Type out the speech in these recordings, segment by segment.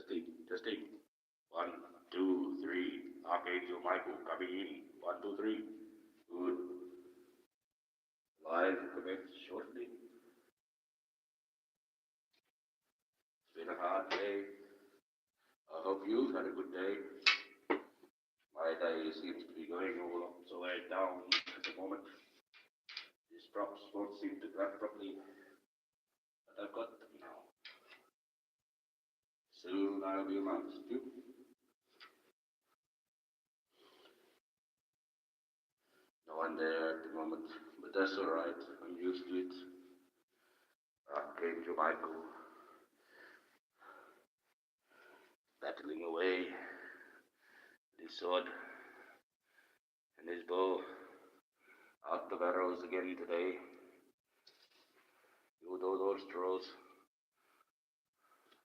Testing, testing. 1, 2, 3. Archangel Michael coming in. 1, 2, 3. Good. Live commence shortly. It's been a hard day. I hope you've had a good day. My day seems to be going all upside down at the moment. These props won't seem to grab properly, but I've got them now. Soon I'll be amongst you. No one there at the moment, but that's alright. I'm used to it. Archangel Michael, battling away with his sword and his bow, out of arrows again today. You know those trolls,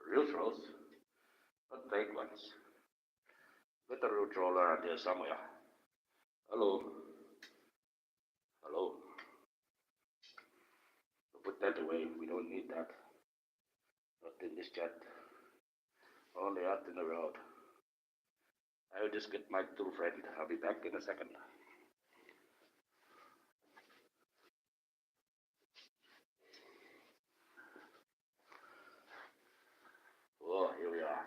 real trolls, not fake ones. Get a real troll around here somewhere. Hello. Hello. Put that away. We don't need that. Not in this chat. Only out in the road. I'll just get my little friend. I'll be back in a second. Oh, here we are.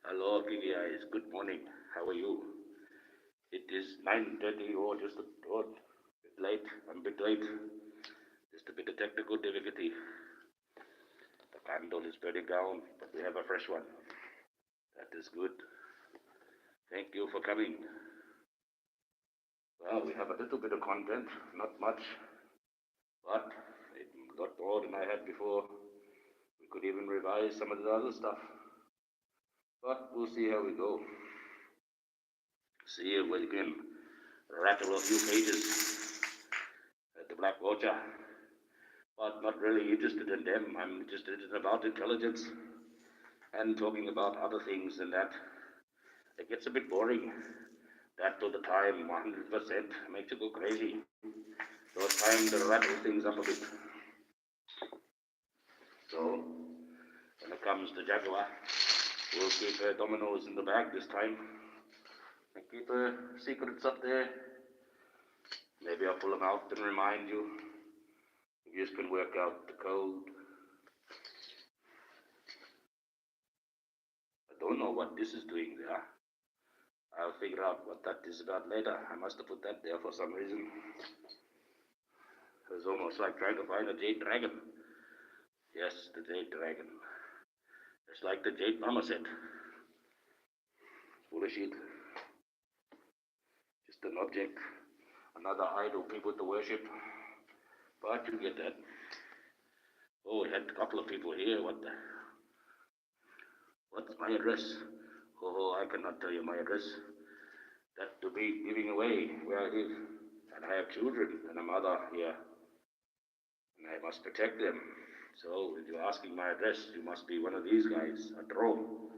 Hello, Gigi Eyes. Good morning. How are you? It is 9:30 or just a bit late. I'm a bit late. Just a bit of technical difficulty. The candle is burning down, but we have a fresh one. That is good. Thank you for coming. Well, we have a little bit of content, not much, but it's a lot more than I had before. We could even revise some of the other stuff, but we'll see how we go. See if we can rattle a few pages at the Black Watcher, but not really interested in them. I'm interested in about intelligence and talking about other things than that. It gets a bit boring. That to the time, 100% makes you go crazy. So it's time to rattle things up a bit. So, when it comes to Jaguar, we'll keep dominoes in the bag this time. And keep secrets up there. Maybe I'll pull them out and remind you. You just can work out the code. I don't know what this is doing there. I'll figure out what that is about later. I must have put that there for some reason. It was almost like trying to find a jade dragon. Yes, the jade dragon. It's like the jade mama said. Full of shit. Just an object. Another idol people to worship. But you get that. Oh, we had a couple of people here. What's my address? Oh, I cannot tell you my address. That to be giving away where I live. And I have children and a mother here. And I must protect them. So if you're asking my address, you must be one of these guys, a troll.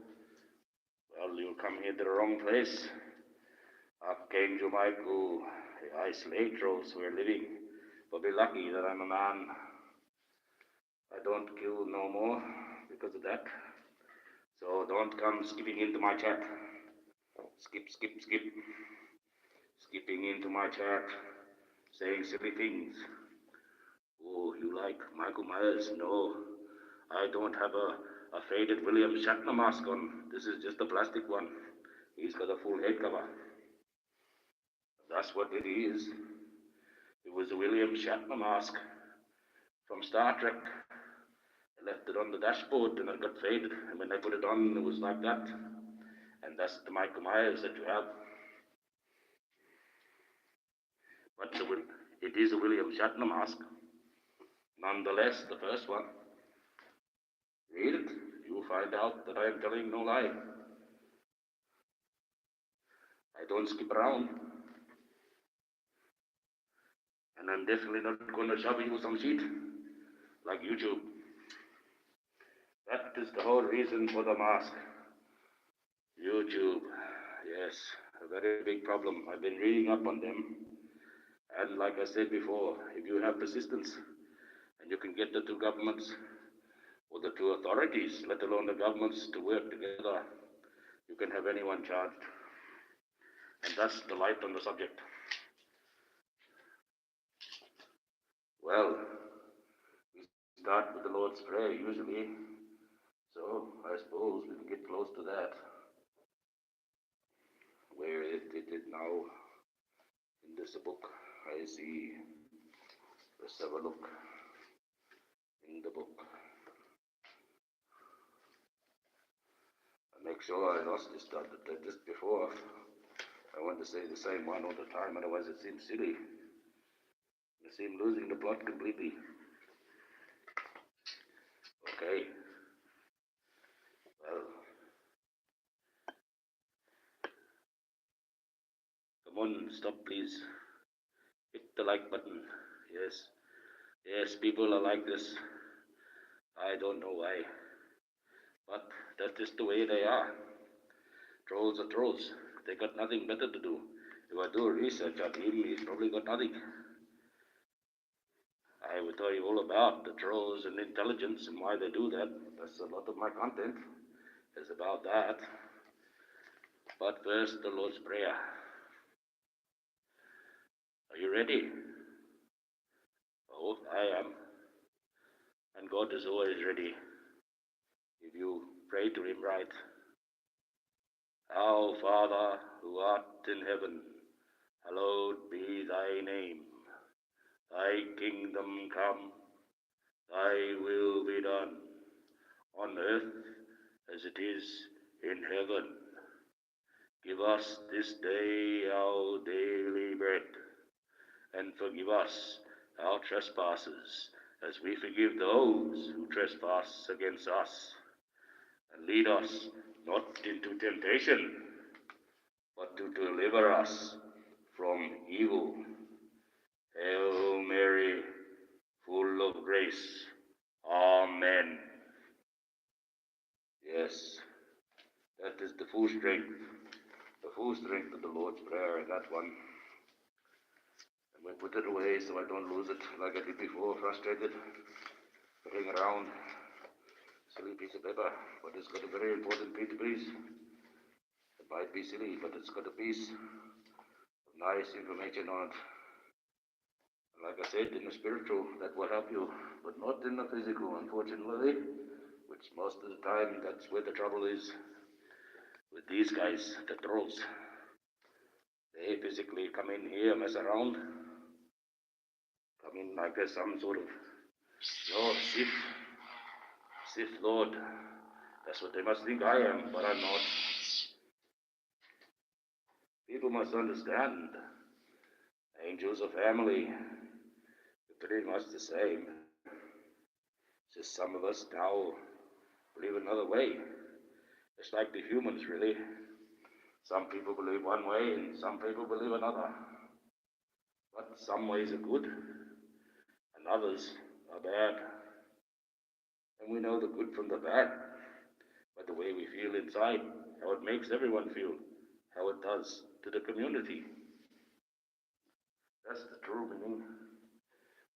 Well, you'll come here to the wrong place. Archangel Michael, I slay trolls who are living. But be lucky that I'm a man. I don't kill no more because of that. So don't come skipping into my chat. Skip. Skipping into my chat, saying silly things. Oh, you like Michael Myers? No, I don't have a faded William Shatner mask on. This is just a plastic one. He's got a full head cover. That's what it is. It was a William Shatner mask from Star Trek. I left it on the dashboard and it got faded. And when I put it on, it was like that. And that's the Michael Myers that you have. But it is a William Shatner mask. Nonetheless, the first one. Read it. You will find out that I am telling no lie. I don't skip around. And I'm definitely not going to shove you some shit like YouTube. That is the whole reason for the mask. YouTube. Yes, a very big problem. I've been reading up on them. And like I said before, if you have persistence and you can get the two governments or the two authorities, let alone the governments, to work together, you can have anyone charged. And that's the light on the subject. Well, we start with the Lord's Prayer usually, so I suppose we can get close to that. Where is it now? In this book, I see. Let's have a look in the book. I make sure I lost this stuff that I did this before. I want to say the same one all the time, otherwise it seems silly. I seem losing the plot completely. Okay. Well, come on, stop please. Hit the like button. Yes. Yes, people are like this. I don't know why. But that's just the way they are. Trolls are trolls. They got nothing better to do. If I do research on him, he's probably got nothing. I will tell you all about the trolls and intelligence and why they do that. That's a lot of my content is about that. But first, the Lord's Prayer. Are you ready? Oh, I am. And God is always ready if you pray to Him right. Our Father, who art in heaven, hallowed be thy name. Thy kingdom come, thy will be done, on earth as it is in heaven. Give us this day our daily bread, and forgive us our trespasses, as we forgive those who trespass against us. And lead us not into temptation, but to deliver us from evil. Hail Mary, full of grace. Amen. Yes, that is the full strength of the Lord's Prayer, that one. And we put it away so I don't lose it like I did before, frustrated, putting around. Silly piece of paper, but it's got a very important piece. It might be silly, but it's got a piece of nice information on it. And like I said, in the spiritual, that will help you, but not in the physical, unfortunately, which most of the time, that's where the trouble is with these guys, the trolls. They physically come in here, mess around, come in like there's some sort of Sith Lord. That's what they must think I am, but I'm not. People must understand. Angels are family. We're pretty much the same. Just some of us now believe another way. It's like the humans, really. Some people believe one way and some people believe another. But some ways are good and others are bad. And we know the good from the bad. But the way we feel inside, how it makes everyone feel, how it does to the community. That's the true meaning.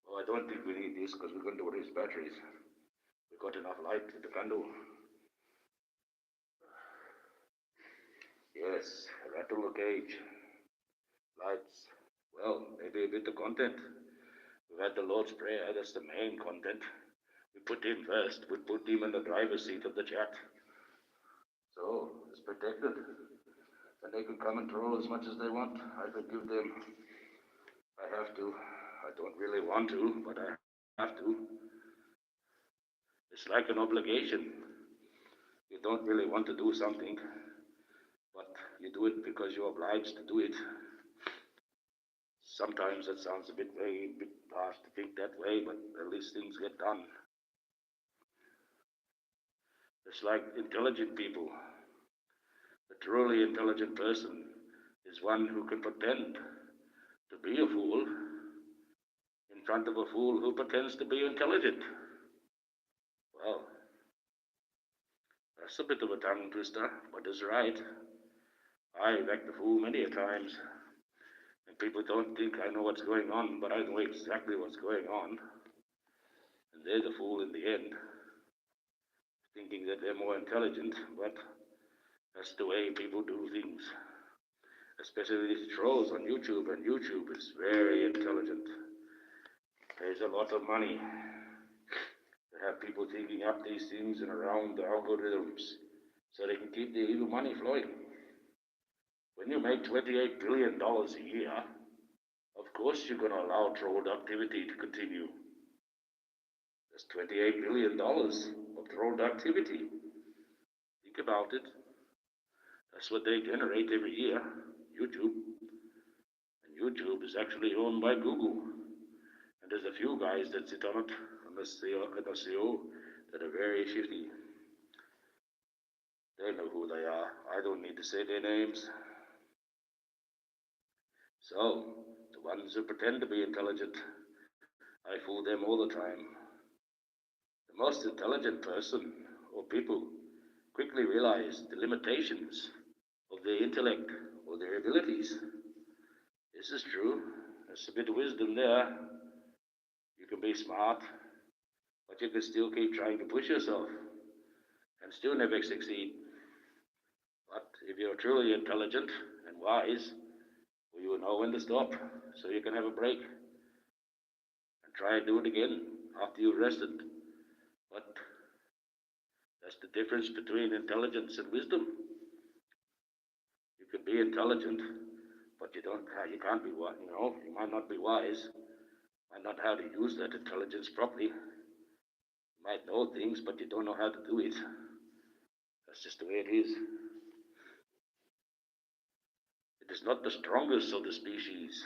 Well, I don't think we need this because we're going to waste batteries. We've got enough light in the candle. Yes, rattle the cage. Lights. Well, maybe a bit of content. We've had the Lord's Prayer, that's the main content. We put him first. We put him in the driver's seat of the chat. So, it's protected. And they can come and troll as much as they want. I forgive them. I have to. I don't really want to, but I have to. It's like an obligation. You don't really want to do something, but you do it because you're obliged to do it. Sometimes that sounds a bit harsh to think that way, but at least things get done. It's like intelligent people. A truly intelligent person is one who can pretend to be a fool in front of a fool who pretends to be intelligent. Well, that's a bit of a tongue twister, but it's right. I've acted a fool many a times, and people don't think I know what's going on, but I know exactly what's going on, and they're the fool in the end. thinking that they're more intelligent, but that's the way people do things. Especially these trolls on YouTube, and YouTube is very intelligent. There's a lot of money to have people thinking up these things and around the algorithms so they can keep the evil money flowing. When you make $28 billion a year, of course you're going to allow troll activity to continue. That's $28 billion of troll activity. Think about it. That's what they generate every year, YouTube. And YouTube is actually owned by Google. And there's a few guys that sit on it, and the CEO, that are very shifty. They know who they are. I don't need to say their names. So, the ones who pretend to be intelligent, I fool them all the time. The most intelligent person or people quickly realize the limitations of their intellect or their abilities. This is true. There's a bit of wisdom there. You can be smart, but you can still keep trying to push yourself and still never succeed. But if you're truly intelligent and wise, well, you will know when to stop so you can have a break and try and do it again after you've rested. But that's the difference between intelligence and wisdom. You can be intelligent, but you can't be wise. You might not be wise, might not know how to use that intelligence properly. You might know things, but you don't know how to do it. That's just the way it is. It is not the strongest of the species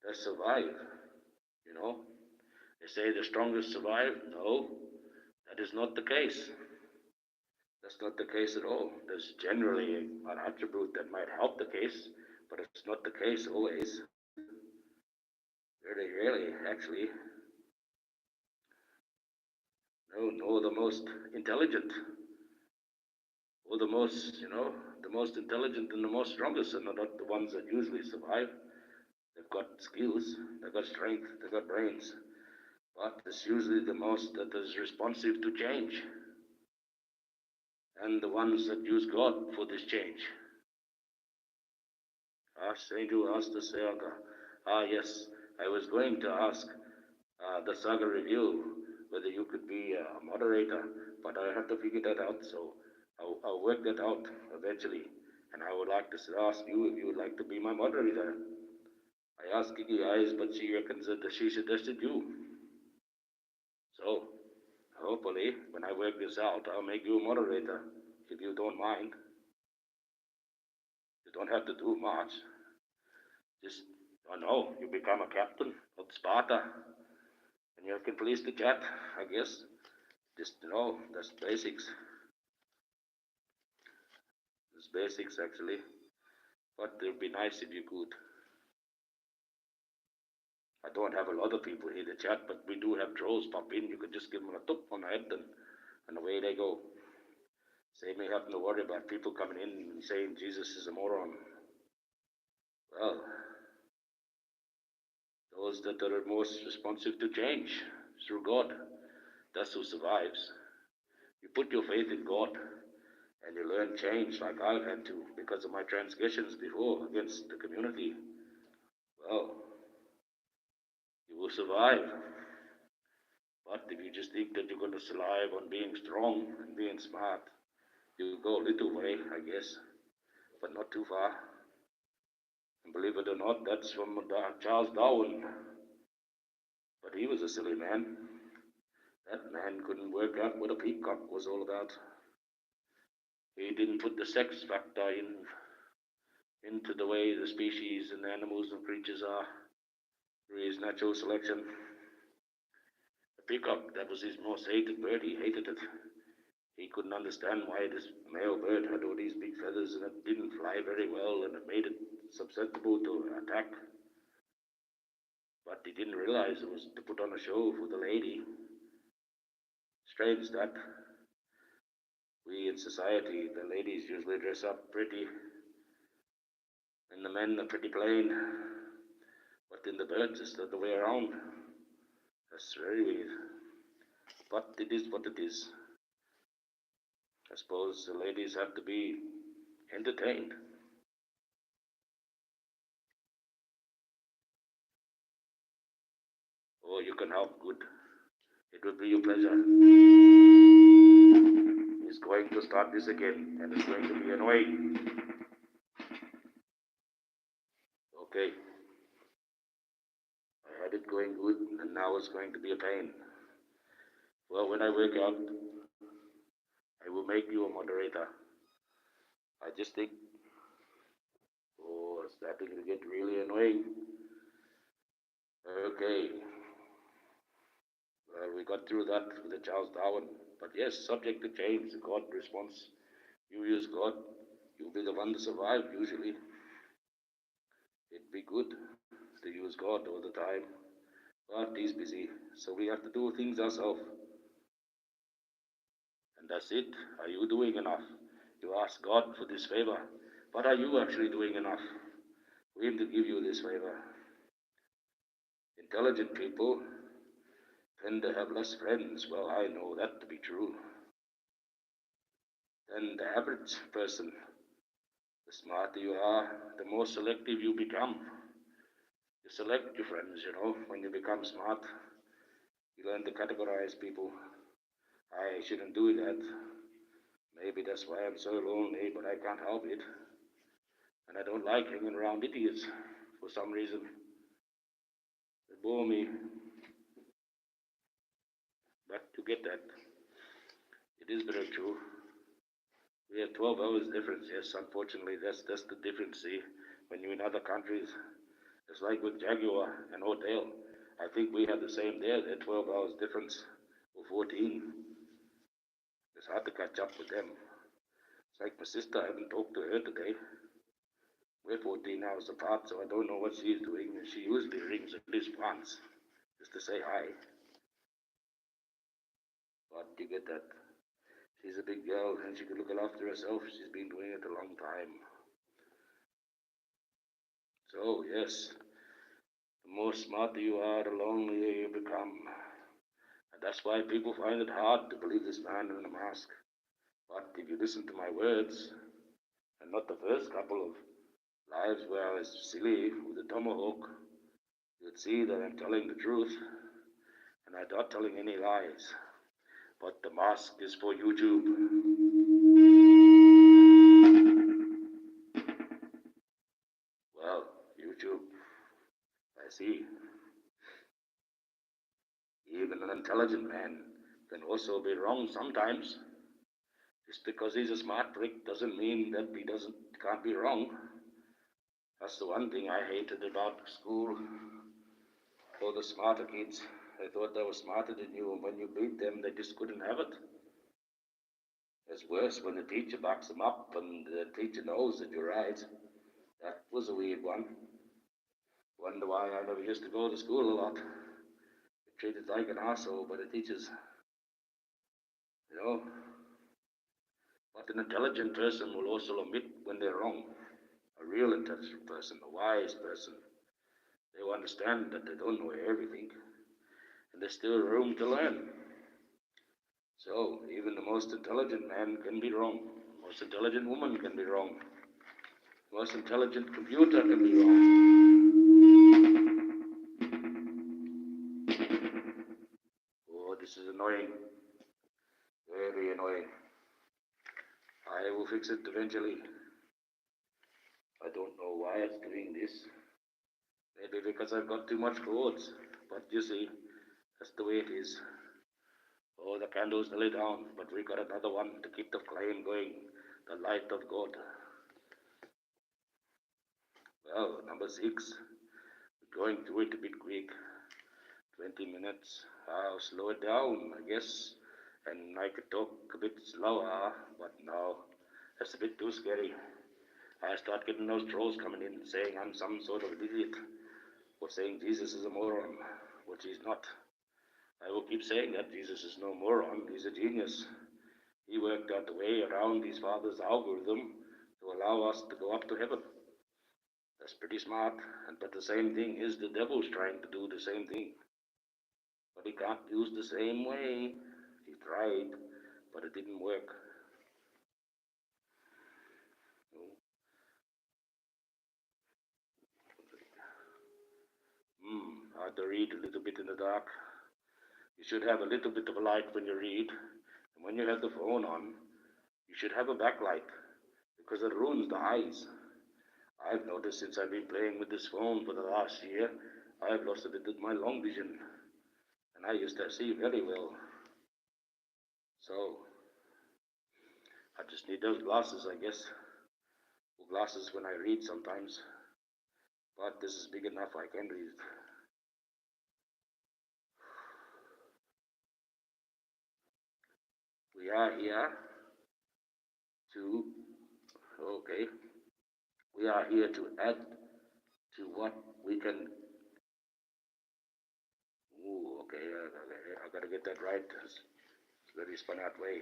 that survive. You know, they say the strongest survive. No, that is not the case. That's not the case at all. There's generally an attribute that might help the case, but it's not the case always. Very rarely, actually. No, the most intelligent, or the most intelligent and the most strongest are not the ones that usually survive. They've got skills, they've got strength, they've got brains, but it's usually the most that is responsive to change, and the ones that use God for this change. Archangel asked the Saga. Yes, I was going to ask the Saga review whether you could be a moderator, but I have to figure that out, so I'll work that out eventually. And I would like to ask you if you would like to be my moderator. I asked Kiki Eyes, but she reckons that she suggested you. So, hopefully, when I work this out, I'll make you a moderator, if you don't mind. You don't have to do much. Just, you become a captain of Sparta, and you can police the chat, I guess. Just, that's basics. It's basics, actually. But it would be nice if you could. I don't have a lot of people in the chat, but we do have trolls pop in. You can just give them a tap on the head, and away they go. Save me having to worry about people coming in and saying Jesus is a moron. Well, those that are most responsive to change through God, that's who survives. You put your faith in God, and you learn change like I've had to because of my transgressions before against the community. Well, you will survive. But if you just think that you're going to survive on being strong and being smart, you'll go a little way, I guess, but not too far. And believe it or not, that's from Charles Darwin. But he was a silly man. That man couldn't work out what a peacock was all about. He didn't put the sex factor into the way the species and animals and creatures are through his natural selection. The peacock, that was his most hated bird. He hated it. He couldn't understand why this male bird had all these big feathers and it didn't fly very well and it made it susceptible to attack. But he didn't realize it was to put on a show for the lady. Strange that we in society, the ladies usually dress up pretty and the men are pretty plain. But in the birds, it's the other way around. That's very weird. But it is what it is. I suppose the ladies have to be entertained. Oh, you can help. Good. It would be a pleasure. He's going to start this again, and it's going to be annoying. Okay, I had it going good, and now it's going to be a pain. Well, when I work out, I will make you a moderator. I just think, oh, it's starting to get really annoying. Okay, well, we got through that with the Charles Darwin. But yes, subject to change, the God response. You use God, you'll be the one to survive usually. It'd be good to use God all the time. But he's busy, so we have to do things ourselves. And that's it. Are you doing enough? You ask God for this favor, but are you actually doing enough for Him to give you this favor? Intelligent people tend to have less friends. Well, I know that to be true. Than the average person. The smarter you are, the more selective you become. You select your friends, when you become smart. You learn to categorize people. I shouldn't do that. Maybe that's why I'm so lonely, but I can't help it. And I don't like hanging around idiots for some reason. They bore me. But you get that. It is very true. We have 12 hours difference, yes, unfortunately, that's the difference, see, when you're in other countries. It's like with Jaguar and Hotel. I think we had the same there, they're 12 hours difference, or 14. It's hard to catch up with them. It's like my sister, I haven't talked to her today. We're 14 hours apart, so I don't know what she's doing, and she usually rings at least once, just to say hi. But you get that. She's a big girl, and she can look after herself. She's been doing it a long time. So, yes, the more smarter you are, the lonelier you become. And that's why people find it hard to believe this man in a mask. But if you listen to my words, and not the first couple of lives where I was silly with the tomahawk, you'd see that I'm telling the truth, and I'm not telling any lies. But the mask is for YouTube. Well, YouTube, I see. Even an intelligent man can also be wrong sometimes. Just because he's a smart prick doesn't mean that he can't be wrong. That's the one thing I hated about school. All the smarter kids, they thought they were smarter than you, and when you beat them, they just couldn't have it. It's worse when the teacher backs them up and the teacher knows that you're right. That was a weird one. Wonder why I never used to go to school a lot. Treated like an asshole by the teachers. You know? But an intelligent person will also admit when they're wrong. A real intelligent person, a wise person. They will understand that they don't know everything. And there's still room to learn. So, even the most intelligent man can be wrong. The most intelligent woman can be wrong. The most intelligent computer can be wrong. Oh, this is annoying. Very annoying. I will fix it eventually. I don't know why it's doing this. Maybe because I've got too much cords. But you see, that's the way it is. Oh, the candle's nearly down, but we got another one to keep the flame going. The light of God. Well, number 6. We're going through it a bit quick. 20 minutes. I'll slow it down, I guess. And I could talk a bit slower, but no, that's a bit too scary. I start getting those trolls coming in saying I'm some sort of idiot, or saying Jesus is a moron, which he's not. I will keep saying that Jesus is no moron, he's a genius. He worked out the way around his father's algorithm to allow us to go up to heaven. That's pretty smart, but the same thing is the devil's trying to do the same thing. But he can't use the same way. He tried, but it didn't work. Hard to read a little bit in the dark. You should have a little bit of a light when you read. And when you have the phone on, you should have a backlight because it ruins the eyes. I've noticed since I've been playing with this phone for the last year, I've lost a bit of my long vision. And I used to see very well. So, I just need those glasses, I guess. Or glasses when I read sometimes. But this is big enough, I can read. We are here to, okay, we are here to add to what we can. Ooh, okay, I gotta get that right. It's a very spun out way.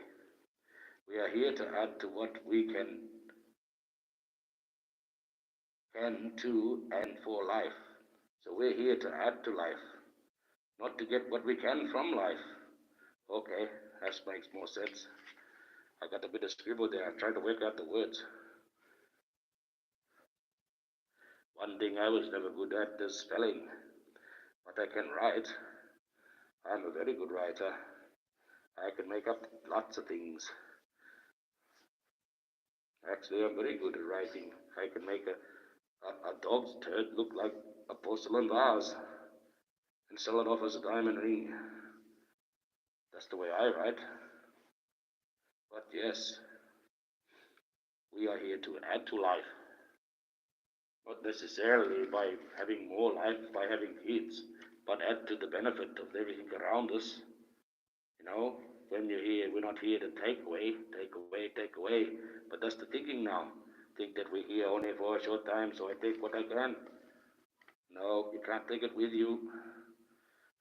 We are here to add to what we can to and for life. So we're here to add to life, not to get what we can from life. Okay, that makes more sense. I got a bit of scribble there. I'm trying to work out the words. One thing I was never good at is spelling, but I can write. I'm a very good writer. I can make up lots of things. Actually, I'm very good at writing. I can make a dog's turd look like a porcelain vase and sell it off as a diamond ring. That's the way I write. But yes, we are here to add to life. Not necessarily by having more life, by having kids, but add to the benefit of everything around us. You know, when you're here, we're not here to take away, take away, take away. But that's the thinking now. Think that we're here only for a short time, so I take what I can. No, you can't take it with you.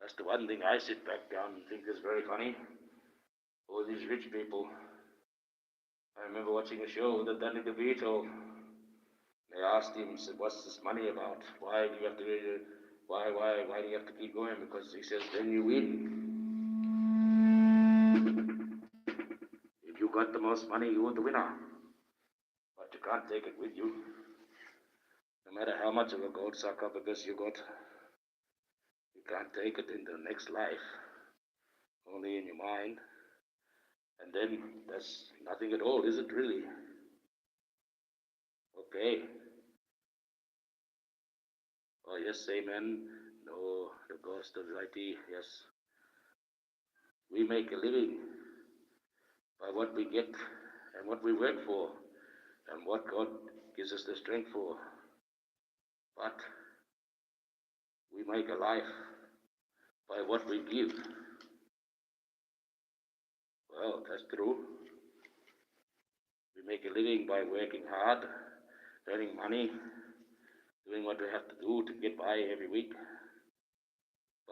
That's the one thing I sit back down and think is very funny. All these rich people. I remember watching a show that Danny DeVito. They asked him, said, "What's this money about? Why do you have to? Why do you have to keep going?" Because he says, "Then you win. If you got the most money, you're the winner. But you can't take it with you. No matter how much of a gold sucker because you got, you can't take it in the next life. Only in your mind. And then that's nothing at all, is it really? Okay. Oh yes, amen. No, the ghost of IT. Yes, we make a living by what we get and what we work for and what God gives us the strength for. But we make a life by what we give. Well, that's true. We make a living by working hard, earning money, doing what we have to do to get by every week.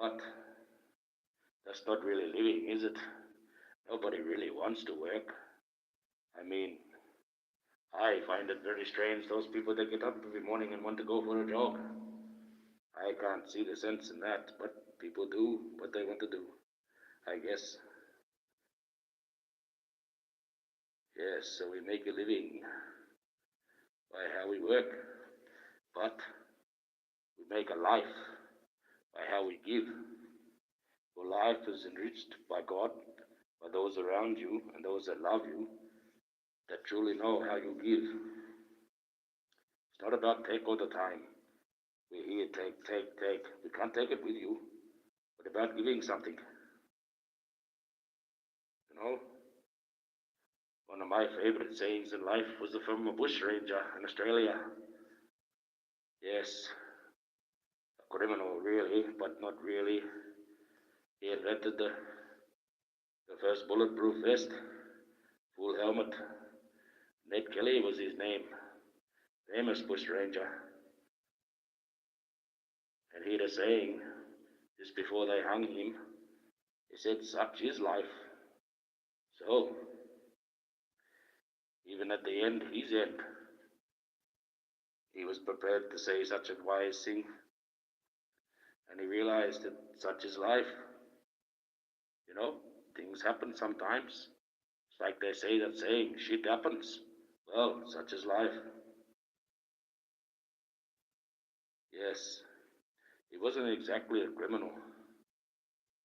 But that's not really living, is it? Nobody really wants to work. I mean, I find it very strange, those people that get up every morning and want to go for a jog. I can't see the sense in that, but people do what they want to do, I guess. Yes, so we make a living by how we work, but we make a life by how we give. Your life is enriched by God, by those around you and those that love you, that truly know how you give. It's not about take all the time. We're here, take, take, take. We can't take it with you. But about giving something. You know, one of my favorite sayings in life was from a bush ranger in Australia. Yes, a criminal really, but not really. He invented the first bulletproof vest, full helmet. Ned Kelly was his name, famous bush ranger. And he had a saying, just before they hung him, he said, "Such is life." So, even at the end, his end, he was prepared to say such a wise thing. And he realized that such is life. You know, things happen sometimes. It's like they say that saying, shit happens. Well, such is life. Yes, He wasn't exactly a criminal.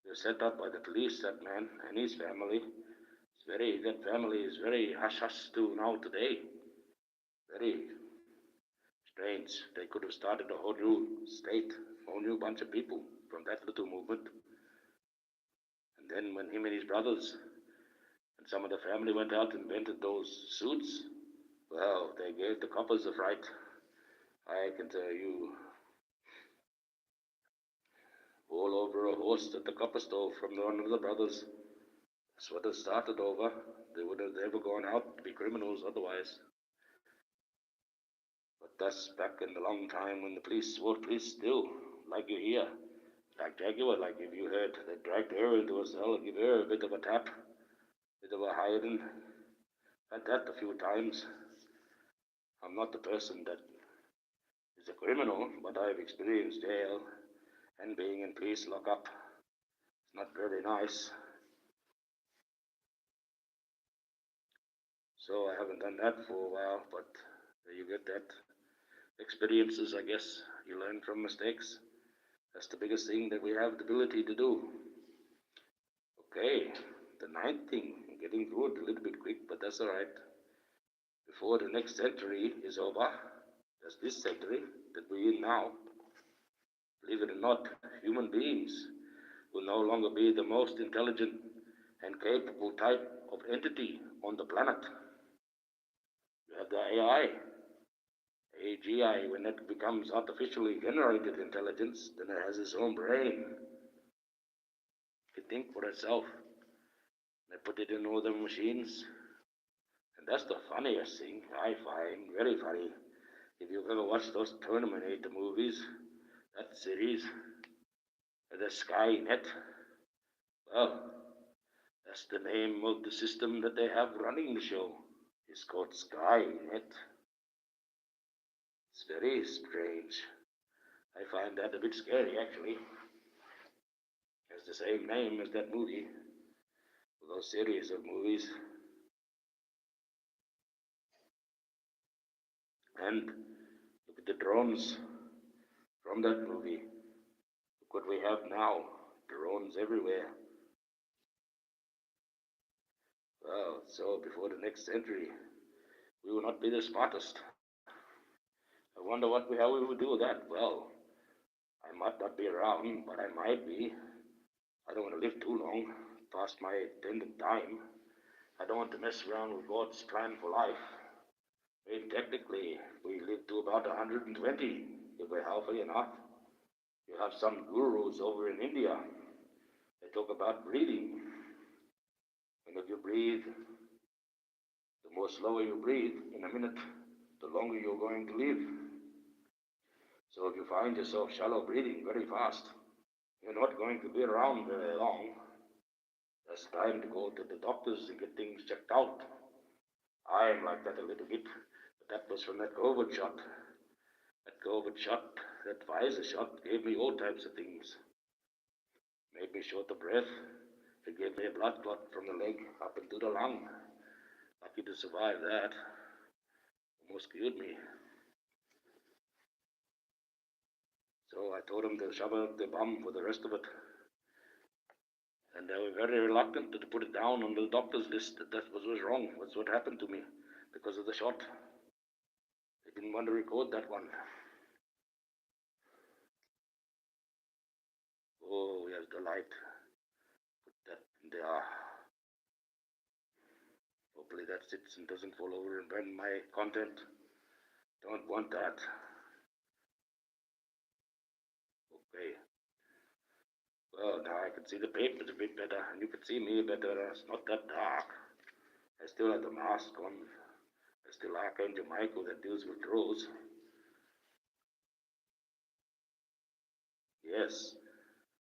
He was set up by the police, that man, and his family. That family is very hush hush to now today. Very strange. They could have started a whole new state, a whole new bunch of people from that little movement. And then when him and his brothers and some of the family went out and invented those suits, well, they gave the coppers a fright. I can tell you, all over a horse at the copper stove from one of the brothers. That's what it started over. They would have never gone out to be criminals otherwise. But that's back in the long time when the police were police still, like you hear. Like Jaguar, like if you heard, they dragged her into a cell and give her a bit of a tap, bit of a hiding. Had that a few times. I'm not the person that is a criminal, but I've experienced jail and being in police lockup. It's not very nice. So I haven't done that for a while, but you get that experiences, I guess. You learn from mistakes. That's the biggest thing that we have the ability to do. Okay, the ninth thing, I'm getting through it a little bit quick, but that's all right. Before the next century is over, that's this century that we're in now, believe it or not, human beings will no longer be the most intelligent and capable type of entity on the planet. You have the AI, AGI, when it becomes artificially generated intelligence, then it has its own brain. It can think for itself. They put it in all the machines. And that's the funniest thing I find, very funny. If you've ever watched those Terminator movies, that series, the Skynet, well, that's the name of the system that they have running the show. It's called Skynet. It's very strange. I find that a bit scary, actually. It's the same name as that movie, those series of movies. And look at the drones from that movie. Look what we have now. Drones everywhere. Well, so before the next century, we will not be the smartest. I wonder how we would do that. Well, I might not be around, but I might be. I don't want to live too long, past my intended time. I don't want to mess around with God's plan for life. I mean, technically, we live to about 120, if we're healthy enough. You have some gurus over in India. They talk about breathing. And if you breathe, the more slower you breathe in a minute, the longer you're going to live. So if you find yourself shallow breathing very fast, you're not going to be around very long. That's time to go to the doctors and get things checked out. I'm like that a little bit, but that was from that COVID shot. That COVID shot, that Pfizer shot, gave me all types of things. Made me short of breath. It gave me a blood clot from the leg up into the lung. Lucky to survive that. Almost killed me. So I told them to shove up the bum for the rest of it. And they were very reluctant to put it down on the doctor's list that was wrong. That's what happened to me because of the shot. They didn't want to record that one. Oh, here's the light. Put that in there. Hopefully that sits and doesn't fall over and burn my content. Don't want that. Okay. Well, now I can see the papers a bit better, and you can see me better. It's not that dark. I still have the mask on. I still Archangel Michael that deals with trolls. Yes.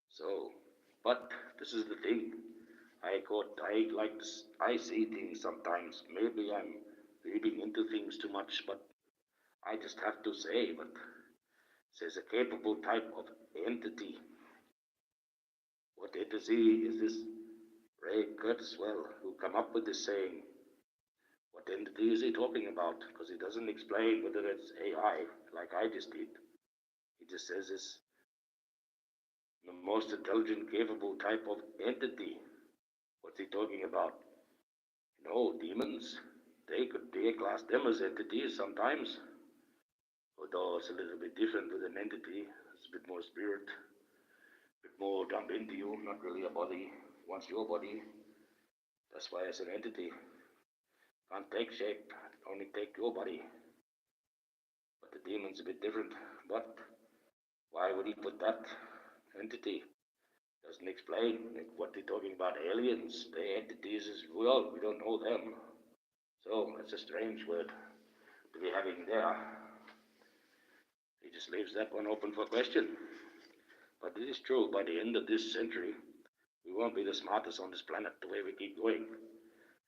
So, but this is the thing. I see things sometimes. Maybe I'm reading into things too much, but I just have to say, but says a capable type of entity. What entity is this? Ray Kurzweil, who come up with this saying. What entity is he talking about? Because he doesn't explain whether it's AI, like I just did. He just says this The most intelligent, capable type of entity. What's he talking about? No, demons. They could class them as entities sometimes. Although it's a little bit different with an entity. It's a bit more spirit, a bit more jump into you, not really a body. Once your body. That's why it's an entity. Can't take shape, only take your body. But the demon's a bit different. But why would he put that entity? Doesn't explain what they're talking about. Aliens, they're entities as well. We don't know them. So it's a strange word to be having there. He just leaves that one open for question. But it is true, by the end of this century, we won't be the smartest on this planet the way we keep going,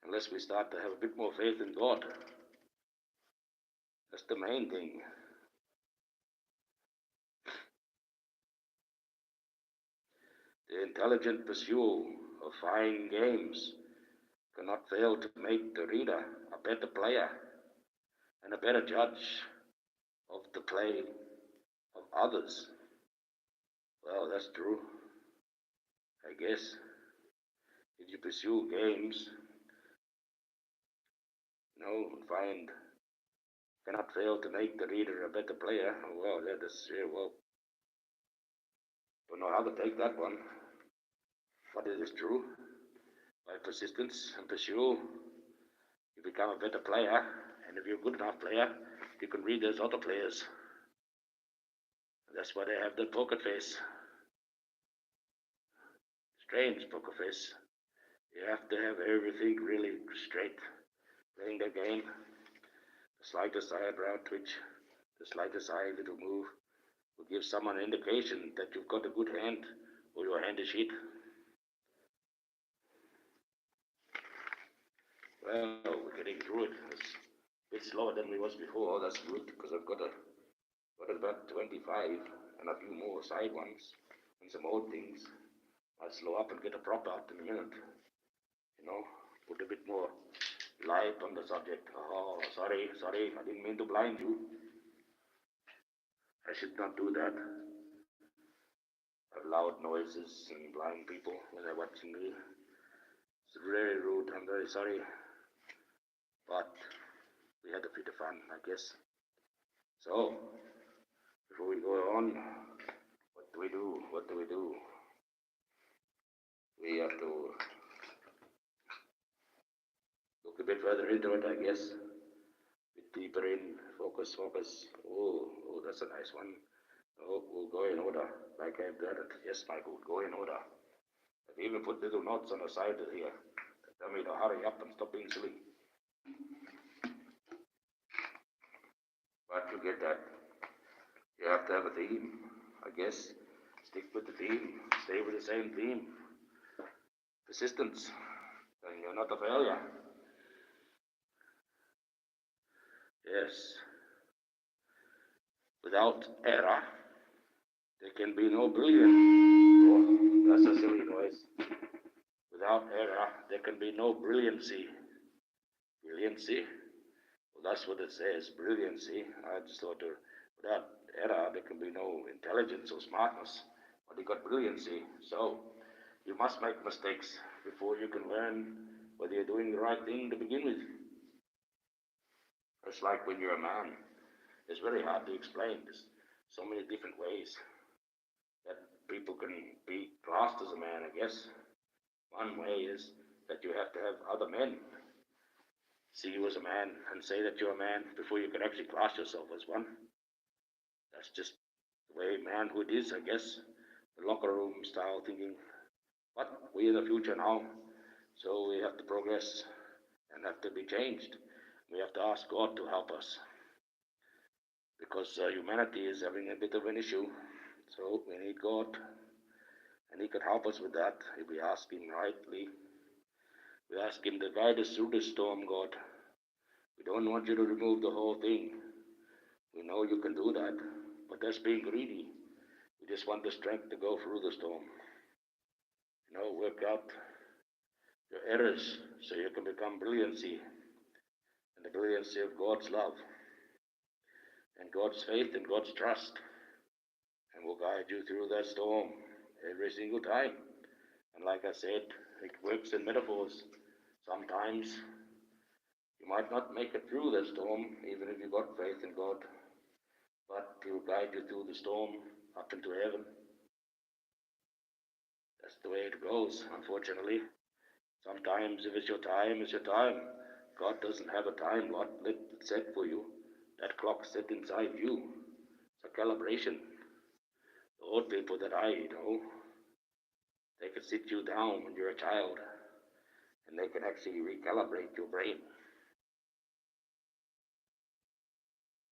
unless we start to have a bit more faith in God. That's the main thing. The intelligent pursuit of fine games cannot fail to make the reader a better player and a better judge of the play of others. Well, that's true. I guess if you pursue games, find cannot fail to make the reader a better player. Well, that's well. Don't know how to take that one, but it is true. By persistence and pursue, you become a better player, and if you're a good enough player, you can read those other players. That's why they have the poker face. Strange poker face. You have to have everything really straight. Playing the game, the slightest eyebrow twitch, the slightest eye little move will give someone an indication that you've got a good hand or your hand is shit. Well, we're getting through it. It's a bit slower than we was before. That's good because I've got about 25 and a few more side ones and some old things. I'll slow up and get a prop out in a minute. Put a bit more light on the subject. Oh, sorry, I didn't mean to blind you. I should not do that. Have loud noises and blind people when they're watching me. It's very rude. I'm very sorry. But we had a bit of fun, I guess. So, before we go on, what do we do? We have to look a bit further into it, I guess. A bit deeper in. Focus. Oh, that's a nice one. Oh, we'll go in order, like I've done it. Yes, Michael, go in order. I've even put little notes on the side of here to tell me to hurry up and stop being silly. But you get that. You have to have a theme, I guess. Stick with the theme. Stay with the same theme. Persistence. And you're not a failure. Yes. Without error, there can be no brilliance. Oh, that's a silly noise. Without error, there can be no brilliancy. Brilliancy? Well, that's what it says, brilliancy. I just thought without error, there can be no intelligence or smartness. But you got brilliancy. So, you must make mistakes before you can learn whether you're doing the right thing to begin with. It's like when you're a man. It's very hard to explain. There's so many different ways that people can be classed as a man, I guess. One way is that you have to have other men see you as a man and say that you're a man before you can actually class yourself as one. That's just the way manhood is, I guess. The locker room style thinking. But we're in the future now, so we have to progress and have to be changed. We have to ask God to help us because humanity is having a bit of an issue. So we need God, and He can help us with that if we ask Him rightly. We ask Him to guide us through the storm, God. We don't want you to remove the whole thing. We know you can do that, but that's being greedy. We just want the strength to go through the storm. Work out your errors so you can become brilliancy, and the brilliancy of God's love, and God's faith and God's trust, and will guide you through that storm every single time. And like I said, it works in metaphors. Sometimes you might not make it through the storm, even if you got faith in God, but He'll guide you through the storm up into heaven. That's the way it goes, unfortunately. Sometimes if it's your time, it's your time. God doesn't have a time limit set for you. That clock's set inside you. It's a calibration. The old people that I know, they can sit you down when you're a child, and they can actually recalibrate your brain.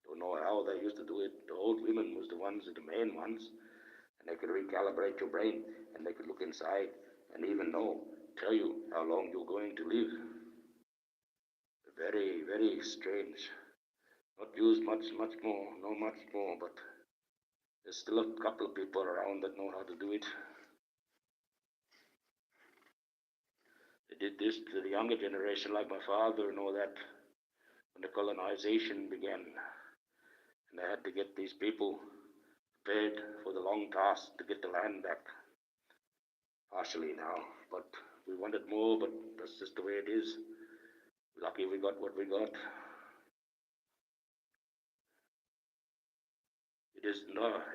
Don't know how they used to do it. The old women was the ones, the main ones, and they could recalibrate your brain, and they could look inside and even tell you how long you're going to live. Very, very strange. Not used much more, no much more, but there's still a couple of people around that know how to do it. They did this to the younger generation, like my father and all that, when the colonization began. And they had to get these people prepared for the long task to get the land back. Partially now, but we wanted more, but that's just the way it is. Lucky we got what we got.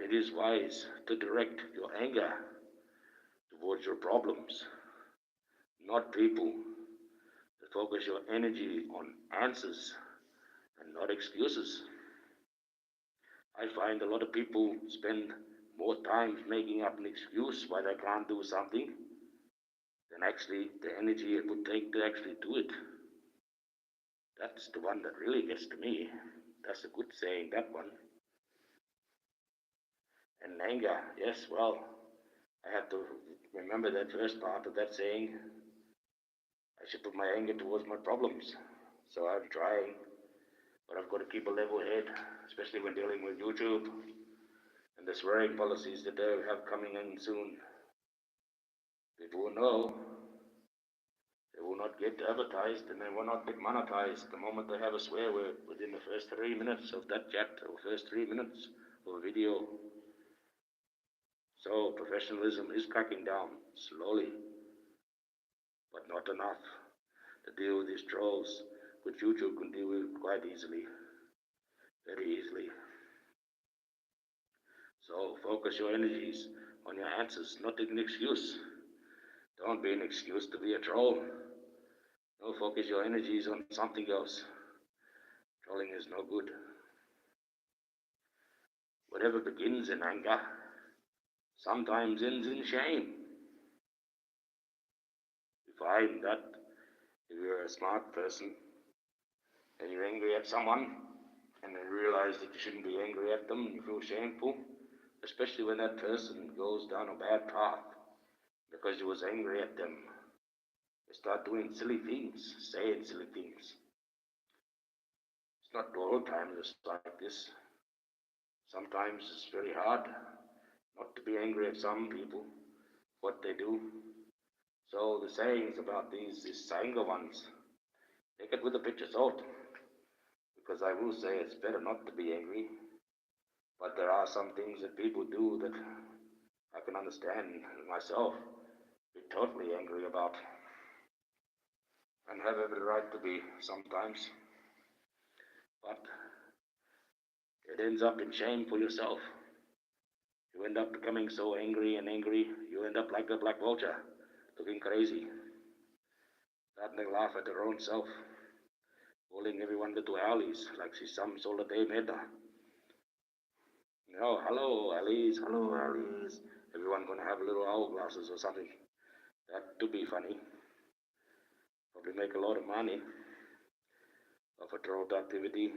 It is wise to direct your anger towards your problems, not people. To focus your energy on answers and not excuses. I find a lot of people spend more time making up an excuse why they can't do something than actually the energy it would take to actually do it. That's the one that really gets to me. That's a good saying, that one. And anger, yes, well, I have to remember that first part of that saying. I should put my anger towards my problems. So I'm trying, but I've got to keep a level head, especially when dealing with YouTube and the swearing policies that they have coming in soon. People will know they will not get advertised and they will not get monetized the moment they have a swear word within the first 3 minutes of that chat or first 3 minutes of a video. So professionalism is cracking down slowly, but not enough to deal with these trolls, which YouTube can deal with quite easily, very easily. So focus your energies on your answers, not an excuse. Don't be an excuse to be a troll. No, focus your energies on something else. Trolling is no good. Whatever begins in anger sometimes ends in shame. You find that if you're a smart person and you're angry at someone and you realize that you shouldn't be angry at them and you feel shameful, especially when that person goes down a bad path because you was angry at them. You start doing silly things, saying silly things. It's not all the time just like this. Sometimes it's very hard not to be angry at some people, what they do. So the sayings about these anger ones, take it with a pinch of salt, because I will say it's better not to be angry, but there are some things that people do that I can understand myself, be totally angry about, and have every right to be sometimes. But it ends up in shame for yourself. You end up becoming so angry and angry, you end up like the black vulture, looking crazy, starting to laugh at their own self, calling everyone little Alice, like she's some sort of Dame Edda. Hello Alice. Everyone gonna have little owl glasses or something. That would be funny. Probably make a lot of money off a troll activity.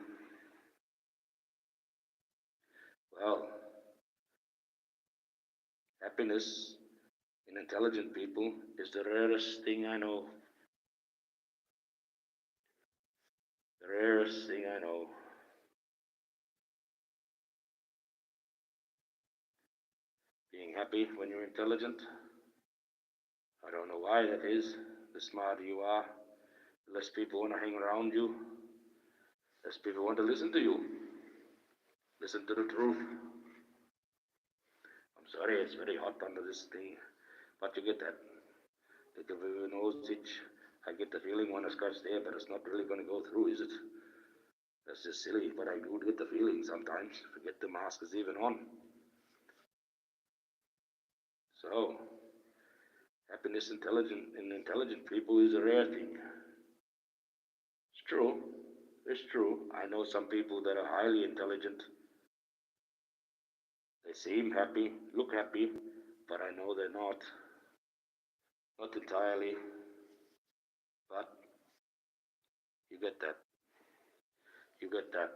Well, happiness in intelligent people is the rarest thing I know. The rarest thing I know. Being happy when you're intelligent. I don't know why that is. The smarter you are, the less people want to hang around you. Less people want to listen to you. Listen to the truth. I'm sorry, it's very hot under this thing. But you get that little nose itch. I get the feeling when I scratch there, but it's not really going to go through, is it? That's just silly, but I do get the feeling sometimes. Forget the mask is even on. So, happiness in intelligent people is a rare thing. It's true. It's true. I know some people that are highly intelligent. They seem happy, look happy, but I know they're not. Not entirely. But you get that. You get that.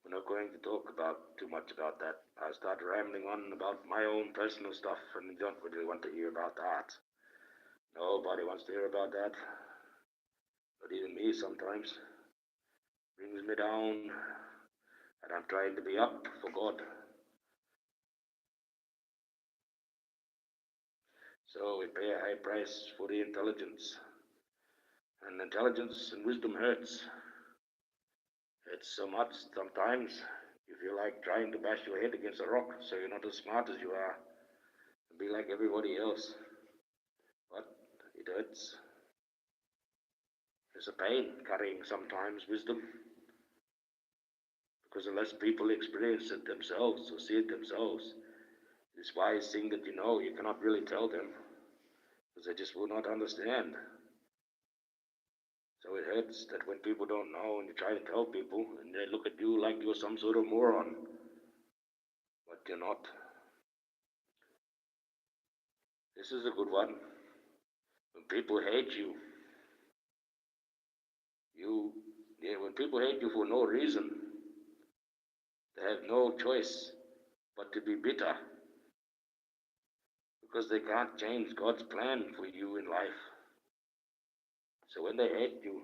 We're not going to talk about too much about that. I start rambling on about my own personal stuff, and you don't really want to hear about that. Nobody wants to hear about that. Not even me sometimes. Brings me down, and I'm trying to be up for God. So we pay a high price for the intelligence. And intelligence and wisdom hurts. It's so much sometimes you feel like trying to bash your head against a rock so you're not as smart as you are and be like everybody else. But it hurts. There's a pain carrying sometimes wisdom. Because unless people experience it themselves or see it themselves, this wise thing that you cannot really tell them because they just will not understand. So it hurts that when people don't know and you try to tell people and they look at you like you're some sort of moron, but you're not. This is a good one. When people hate you, when people hate you for no reason, they have no choice but to be bitter because they can't change God's plan for you in life. So when they hate you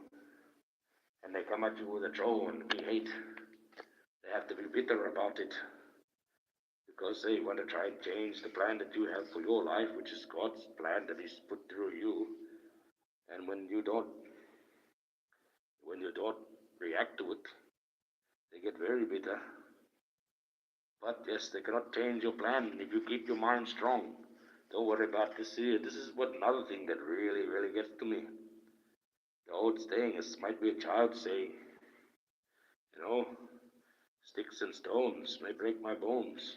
and they come at you with a troll and be hate, they have to be bitter about it because they want to try and change the plan that you have for your life, which is God's plan that He's put through you. And when you don't react to it, they get very bitter. But yes, they cannot change your plan if you keep your mind strong. Don't worry about this here. This is another thing that really, really gets to me. The old saying, this might be a child saying, you know, sticks and stones may break my bones,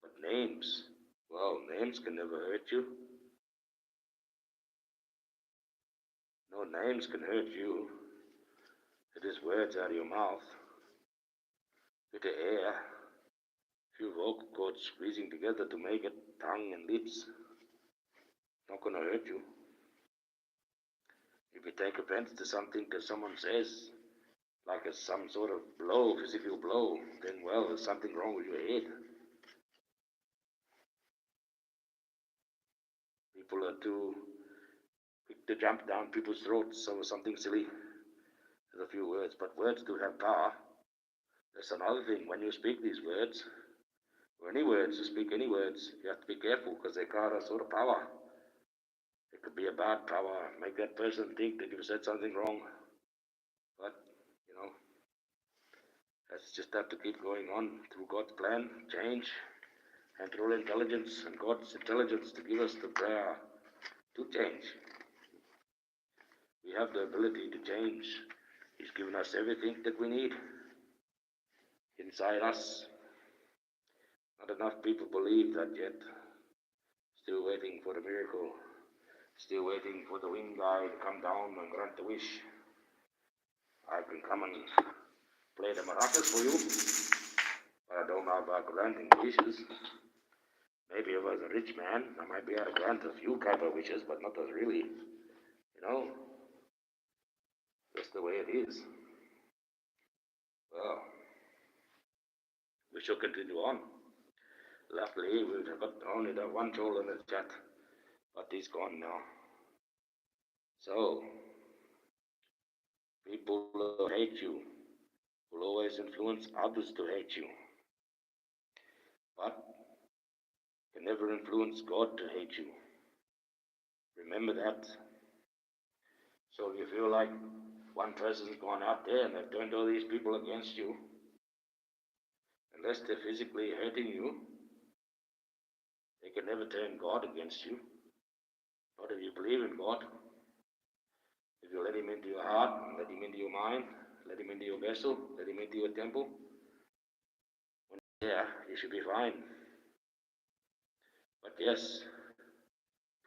but names, well, names can never hurt you. No names can hurt you. It is words out of your mouth. Bit of air, few vocal cords squeezing together to make it, tongue and lips. Not gonna hurt you. If you take offense to something that someone says, like it's some sort of blow, physical blow, then well, there's something wrong with your head. People are too quick to jump down people's throats over something silly. There's a few words, but words do have power. That's another thing. When you speak these words, or any words, you speak any words, you have to be careful because they carry a sort of power. It could be a bad power, make that person think that you said something wrong. But, that's just have to keep going on through God's plan, change, and through intelligence and God's intelligence to give us the prayer to change. We have the ability to change. He's given us everything that we need inside us. Not enough people believe that yet. Still waiting for the miracle. Still waiting for the wind guy to come down and grant the wish. I can come and play the maracas for you, but I don't know about granting wishes. Maybe if I was a rich man, I might be able to grant a few kind of wishes, but not as really, that's the way it is. Well, we shall continue on. Luckily, we've got only the one troll in the chat, but he's gone now. So, people who hate you will always influence others to hate you, but can never influence God to hate you. Remember that. So if you feel like one person's gone out there and they've turned all these people against you, unless they're physically hurting you, They can never turn God against you. Not if you believe in God. If you let him into your heart, let him into your mind, let him into your vessel, let him into your temple, yeah, you should be fine. But yes,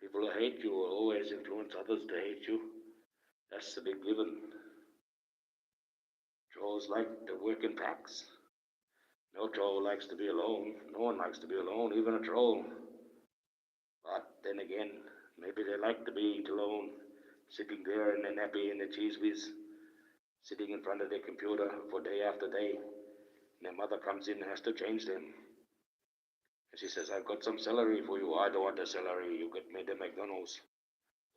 people who hate you will always influence others to hate you. That's the big given. Trolls like to work in packs. No troll likes to be alone. No one likes to be alone, even a troll. But then again, maybe they like to be alone, sitting there in their nappy and their cheese whiz, sitting in front of their computer for day after day. And their mother comes in and has to change them. And she says, I've got some celery for you. I don't want the celery. You get made at McDonald's.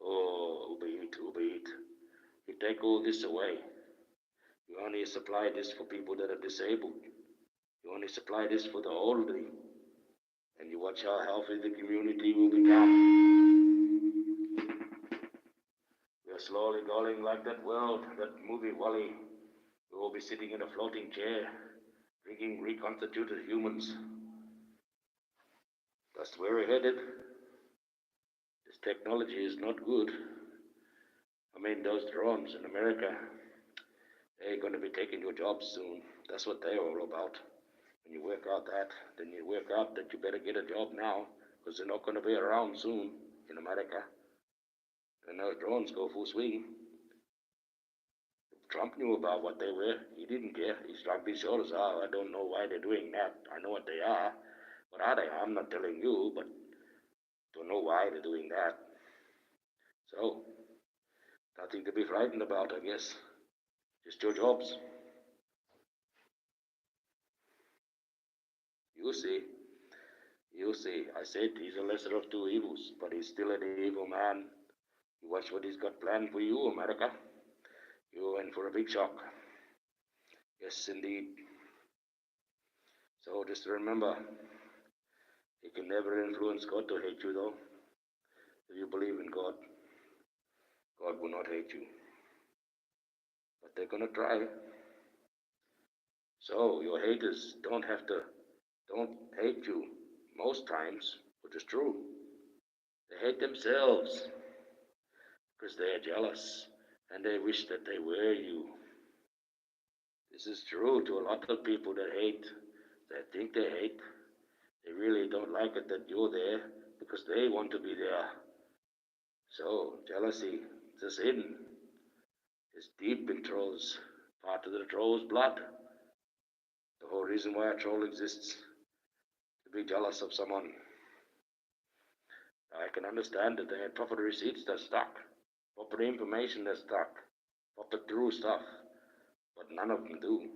Oh, Uber Eat. You take all this away. You only supply this for people that are disabled. You only supply this for the elderly. And you watch how healthy the community will become. We are slowly going like that world, that movie Wally. We will be sitting in a floating chair, drinking reconstituted humans. That's where we're headed. This technology is not good. I mean, those drones in America, they're going to be taking your jobs soon. That's what they're all about. When you work out that, then you work out that you better get a job now, because they're not going to be around soon in America. And those drones go full swing. Trump knew about what they were. He didn't care. He shrugged his shoulders. Oh, I don't know why they're doing that. I know what they are. What are they? I'm not telling you, but don't know why they're doing that. So, nothing to be frightened about, I guess. Just your jobs. You see. You see. I said he's a lesser of two evils, but he's still an evil man. You watch what he's got planned for you, America. You're in for a big shock. Yes, indeed. So just remember, you can never influence God to hate you, though. If you believe in God, God will not hate you. But they're going to try. So your haters don't hate you most times, which is true. They hate themselves because they are jealous and they wish that they were you. This is true to a lot of people that hate. They think they hate. They really don't like it that you're there because they want to be there. So jealousy is a sin. It's deep in trolls, part of the troll's blood. The whole reason why a troll exists, to be jealous of someone. I can understand that they had proper receipts that stuck, proper information that stuck, proper true stuff, but none of them do.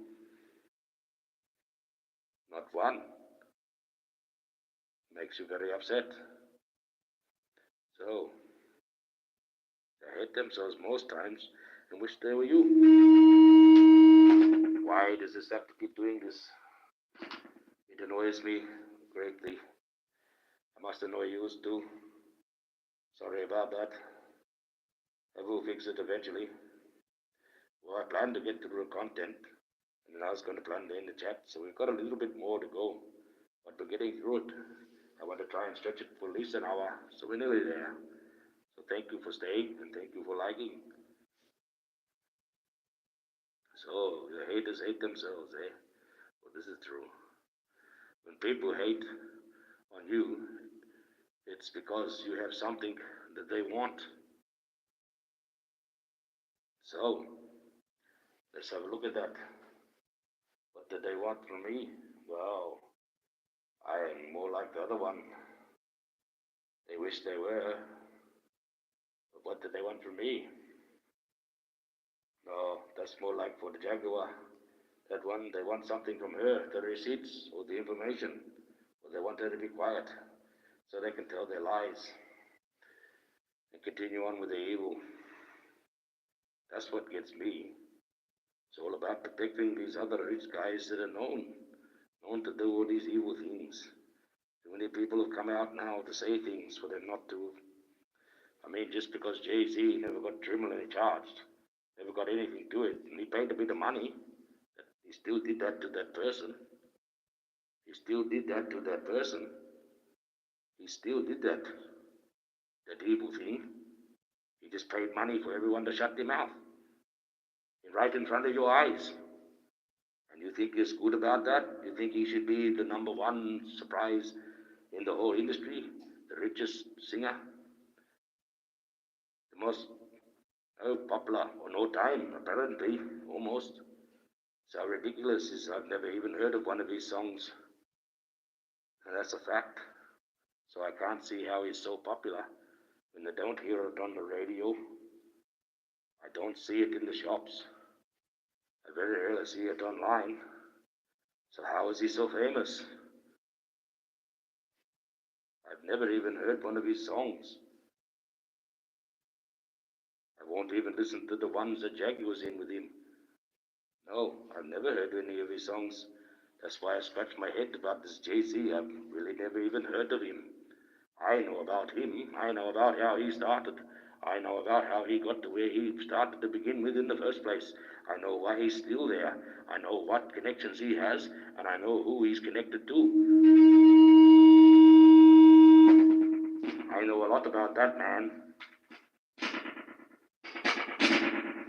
Not one. Makes you very upset. So, they hate themselves most times and wish they were you. Why does this have to keep doing this? It annoys me greatly. I must annoy you too. Sorry about that. I will fix it eventually. Well, I plan to get through the content, and then I was going to plan to end the chat, so we've got a little bit more to go, but we're getting through it. I want to try and stretch it for at least an hour, so we're nearly there. So thank you for staying, and thank you for liking. So, the haters hate themselves, eh? Well, this is true. When people hate on you, it's because you have something that they want. So, let's have a look at that. What did they want from me? Well, I am more like the other one. They wish they were. But what did they want from me? No, that's more like for the Jaguar. That one, they want something from her, the receipts or the information. Or they want her to be quiet so they can tell their lies and continue on with the evil. That's what gets me. It's all about protecting these other rich guys that are known to do all these evil things. Too many people have come out now to say things for them not to. I mean, just because Jay-Z never got criminally charged, never got anything to it, and he paid a bit of money, he still did that to that person. He still did that to that person. He still did that. That evil thing. He just paid money for everyone to shut their mouth. Right in front of your eyes. And you think he's good about that? You think he should be the number one surprise in the whole industry? The richest singer? The most popular on all time, apparently, almost. So ridiculous is I've never even heard of one of his songs. And that's a fact. So I can't see how he's so popular when they don't hear it on the radio. I don't see it in the shops. I very rarely see it online. So how is he so famous? I've never even heard one of his songs. I won't even listen to the ones that Jackie was in with him. No, I've never heard any of his songs. That's why I scratched my head about this Jay-Z. I've really never even heard of him. I know about him. I know about how he started. I know about how he got to where he started to begin with in the first place. I know why he's still there. I know what connections he has, and I know who he's connected to. I know a lot about that man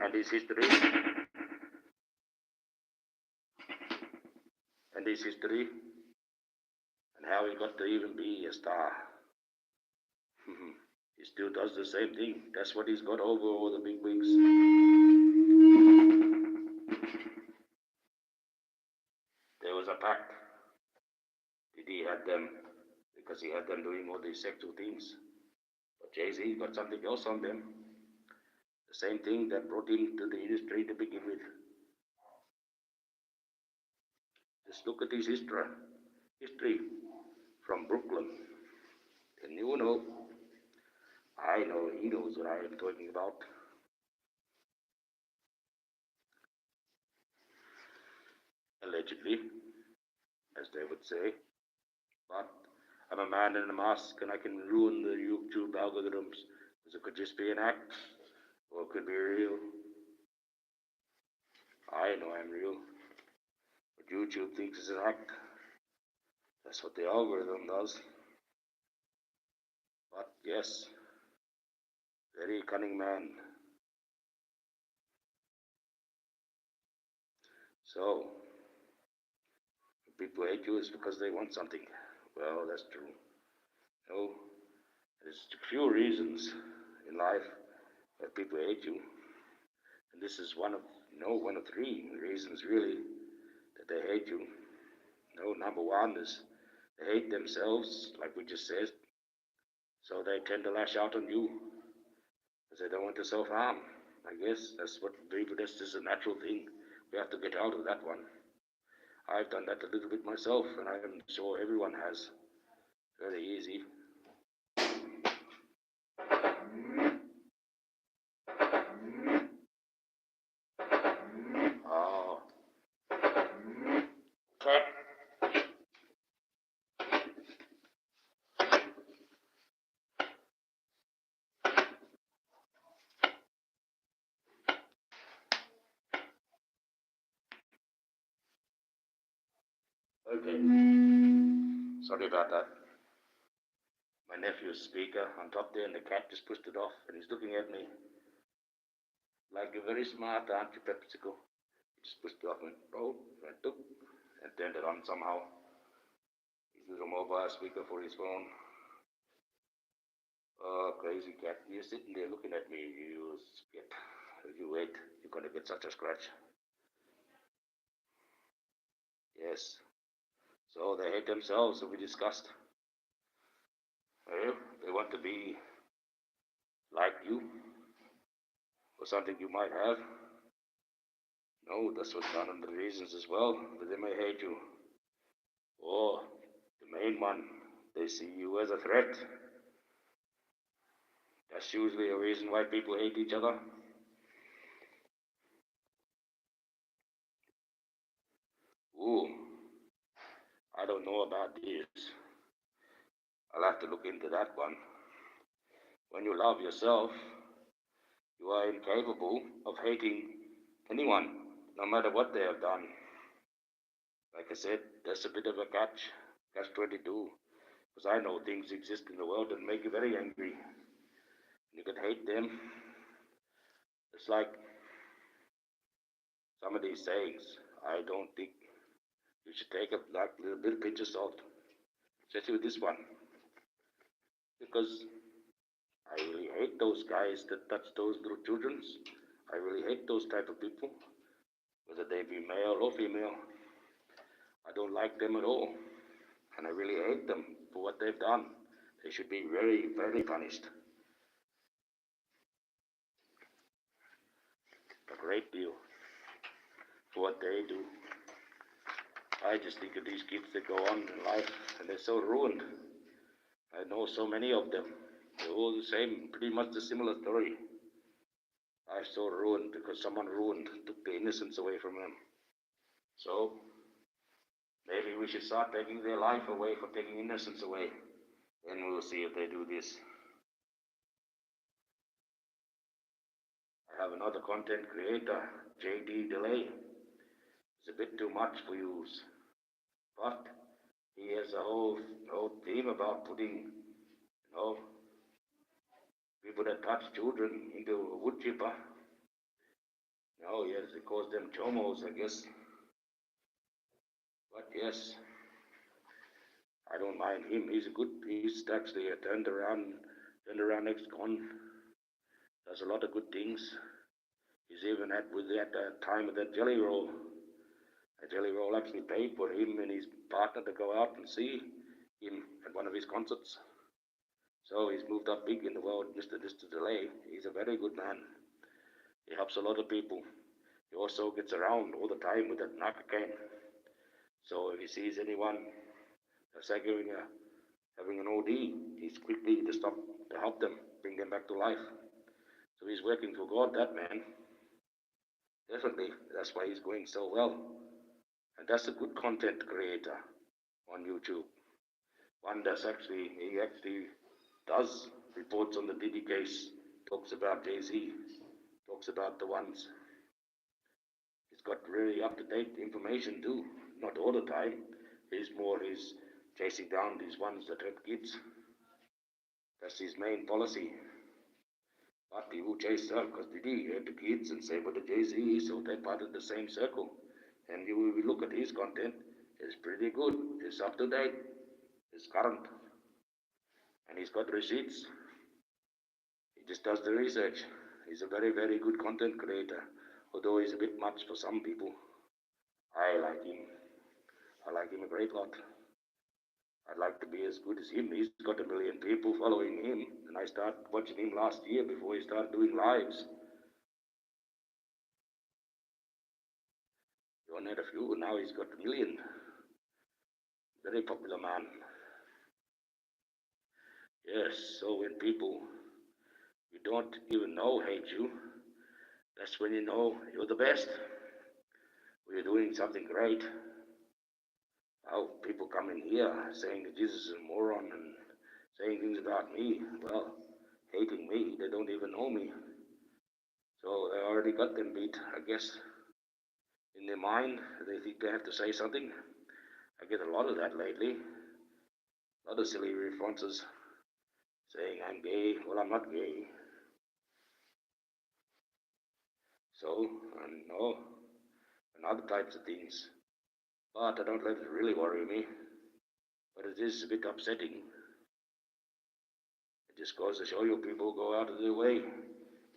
and his history. And his history. And how he got to even be a star. He still does the same thing. That's what he's got over all the big wigs. There was a pact. Diddy had them because he had them doing all these sexual things. But Jay-Z got something else on them. The same thing that brought him to the industry to begin with. Just look at his history from Brooklyn. And you know, I know he knows what I am talking about. Allegedly, as they would say. But I'm a man in a mask and I can ruin the YouTube algorithms because it could just be an act or it could be real. I know I'm real. But YouTube thinks it's an act. That's what the algorithm does. But yes, very cunning man. So, if people hate you, it's because they want something. Well, that's true. No, there's a few reasons in life that people hate you. And this is one of three reasons really that they hate you. Number one is they hate themselves, like we just said. So they tend to lash out on you because they don't want to self-harm. I guess that's just a natural thing. We have to get out of that one. I've done that a little bit myself, and I'm sure everyone has. Very easy. Oh. Cat. Okay. Sorry about that. My nephew's speaker on top there, and the cat just pushed it off, and he's looking at me like a very smart, aren't you, Pepsico? He just pushed it off and went, oh, and took, and turned it on somehow. His little mobile speaker for his phone. Oh, crazy cat. You're sitting there looking at me, you spit. You wait, you're going to get such a scratch. Yes. So they hate themselves, as we discussed. Well, they want to be like you, or something you might have. No, that's what's one of the reasons as well, that they may hate you. Or, the main one, they see you as a threat. That's usually a reason why people hate each other. Ooh, I don't know about this. I'll have to look into that one. When you love yourself, you are incapable of hating anyone, no matter what they have done. Like I said, that's a bit of a catch 22. Because I know things exist in the world that make you very angry. You can hate them. It's like some of these sayings. I don't think you should take a little bit of pinch of salt, especially with this one, because I really hate those guys that touch those little children. I really hate those type of people, whether they be male or female. I don't like them at all, and I really hate them for what they've done. They should be very, very punished. A great deal for what they do. I just think of these kids that go on in life and they're so ruined. I know so many of them. They're all the same, pretty much a similar story. Life's so ruined because someone ruined, took the innocence away from them. So maybe we should start taking their life away for taking innocence away. Then we'll see if they do this. I have another content creator, JD Delay. It's a bit too much for use. But he has a whole theme about putting, people that touch children into a wood chipper. Yes, he calls them chomos, I guess. But yes, I don't mind him. He's actually turned around ex-con. Does a lot of good things. He's even with that time of that jelly roll. A jelly roll actually paid for him and his partner to go out and see him at one of his concerts. So he's moved up big in the world, Mr. Delay. He's a very good man. He helps a lot of people. He also gets around all the time with that narcan. So if he sees anyone that's having an OD, he's quickly to help them, bring them back to life. So he's working for God, that man. Definitely, that's why he's going so well. And that's a good content creator on YouTube. One that's he actually does reports on the Diddy case, talks about Jay-Z, talks about the ones. He's got really up-to-date information too, not all the time. He's chasing down these ones that hurt kids. That's his main policy. But people chase them because Diddy hurt the kids and say, but the Jay-Z, so they're part of the same circle. And you look at his content, it's pretty good, it's up-to-date, it's current. And he's got receipts. He just does the research. He's a very, very good content creator, although he's a bit much for some people. I like him. I like him a great lot. I'd like to be as good as him. He's got 1 million people following him, and I started watching him last year before he started doing lives. He only had a few, and now he's got 1 million. Very popular man. Yes, so when people you don't even know hate you, that's when you know you're the best. When you're doing something great. How people come in here saying that Jesus is a moron and saying things about me, well, hating me, they don't even know me. So they already got them beat, I guess. In their mind, they think they have to say something. I get a lot of that lately. A lot of silly responses saying I'm gay. Well, I'm not gay. So, and other types of things. But I don't let it really worry me. But it is a bit upsetting. It just goes to show you people go out of their way.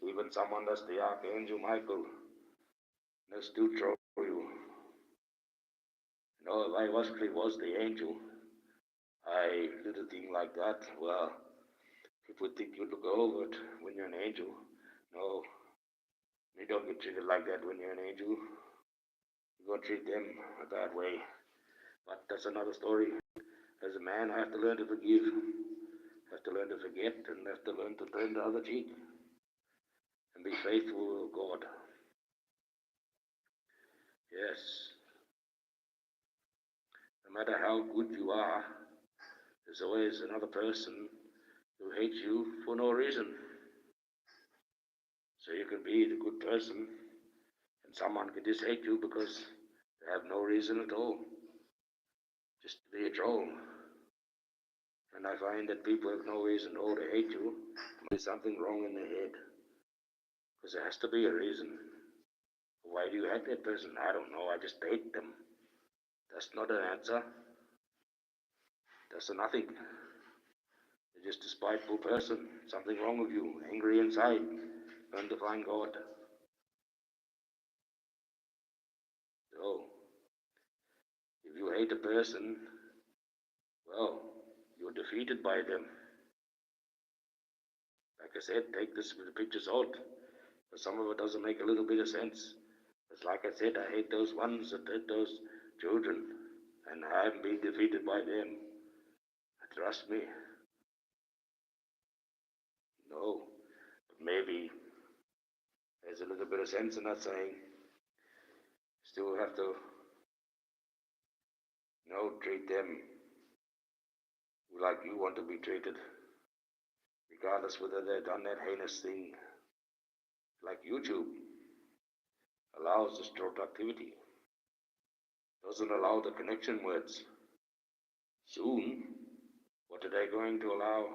Even someone that's the Archangel Michael, they still troll you. If I actually was the angel, I did a thing like that, well, people would think you look over it when you're an angel. No, you don't get treated like that when you're an angel. You don't treat them a bad way. But that's another story. As a man, I have to learn to forgive, I have to learn to forget, and I have to learn to turn the other cheek and be faithful to God. Yes. No matter how good you are, there's always another person who hates you for no reason. So you can be the good person, and someone can just hate you because they have no reason at all. Just to be a troll. And I find that people have no reason at all to hate you. There's something wrong in their head. Because there has to be a reason. Why do you hate that person? I don't know. I just hate them. That's not an answer. That's a nothing. You're just a spiteful person. Something wrong with you. Angry inside. Learn to find God. So, if you hate a person, well, you're defeated by them. Like I said, take this with a pinch of salt. But some of it doesn't make a little bit of sense. It's like I said, I hate those ones that hate those children. And I haven't been defeated by them. Trust me. No. But maybe there's a little bit of sense in that saying. Still have to, treat them like you want to be treated. Regardless whether they've done that heinous thing. Like YouTube allows this activity. Doesn't allow the connection words. Soon, what are they going to allow?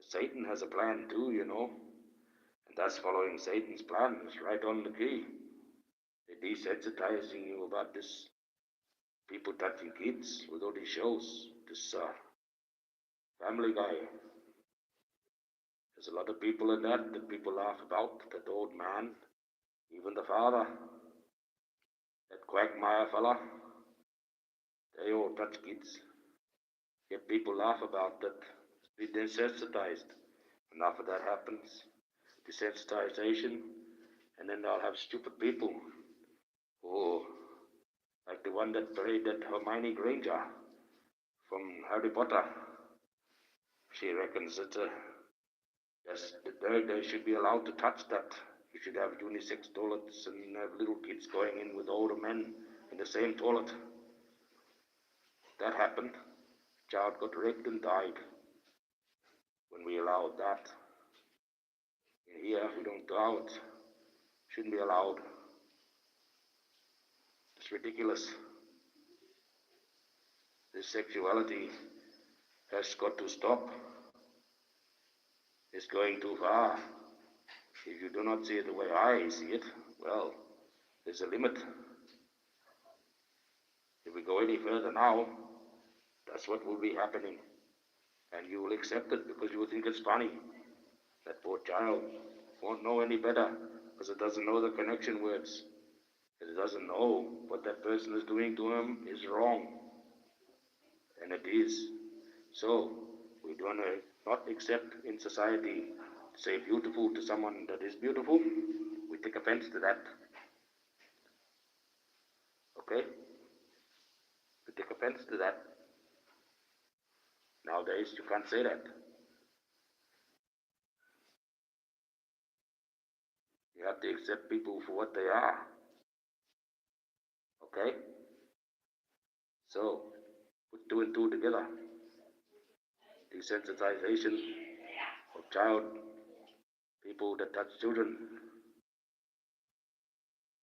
Satan has a plan too, and that's following Satan's plan. It's right on the key. They're desensitizing you about this. People touching kids with all these shows. This Family Guy. There's a lot of people in that people laugh about. That old man, even the father, that quagmire fella, they all touch kids. Yet people laugh about that. Be desensitized. Enough of that happens. Desensitization, and then they'll have stupid people. Oh, like the one that played that Hermione Granger from Harry Potter. She reckons that they should be allowed to touch that. You should have unisex toilets and have little kids going in with older men in the same toilet. That happened. Child got raped and died when we allowed that. In here, we don't allow it. Shouldn't be allowed. It's ridiculous. This sexuality has got to stop. It's going too far. If you do not see it the way I see it, well, there's a limit. If we go any further now, that's what will be happening. And you will accept it because you will think it's funny. That poor child won't know any better because it doesn't know the connection words. It doesn't know what that person is doing to him is wrong. And it is. So, we do not accept in society to say beautiful to someone that is beautiful. We take offense to that. Okay? We take offense to that. Nowadays, you can't say that. You have to accept people for what they are. Okay? So, put two and two together. Desensitization of people that touch children.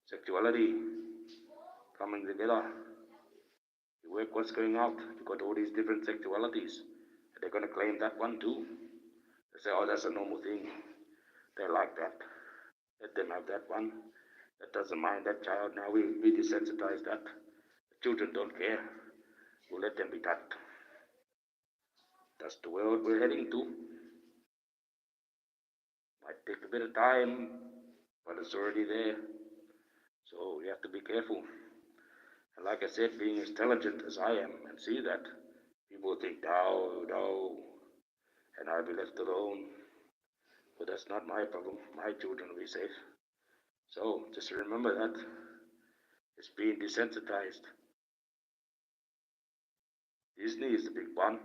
Sexuality coming together. You work what's going out. You've got all these different sexualities. And they're going to claim that one too. They say, oh, that's a normal thing. They're like that. Let them have that one. That doesn't mind that child. Now we desensitize that. The children don't care. We'll let them be touched. That's the world we're heading to. Might take a bit of time, but it's already there. So you have to be careful. And like I said, being as intelligent as I am and see that, people think, no, and I'll be left alone. But that's not my problem. My children will be safe. So just remember that. It's being desensitized. Disney is the big one.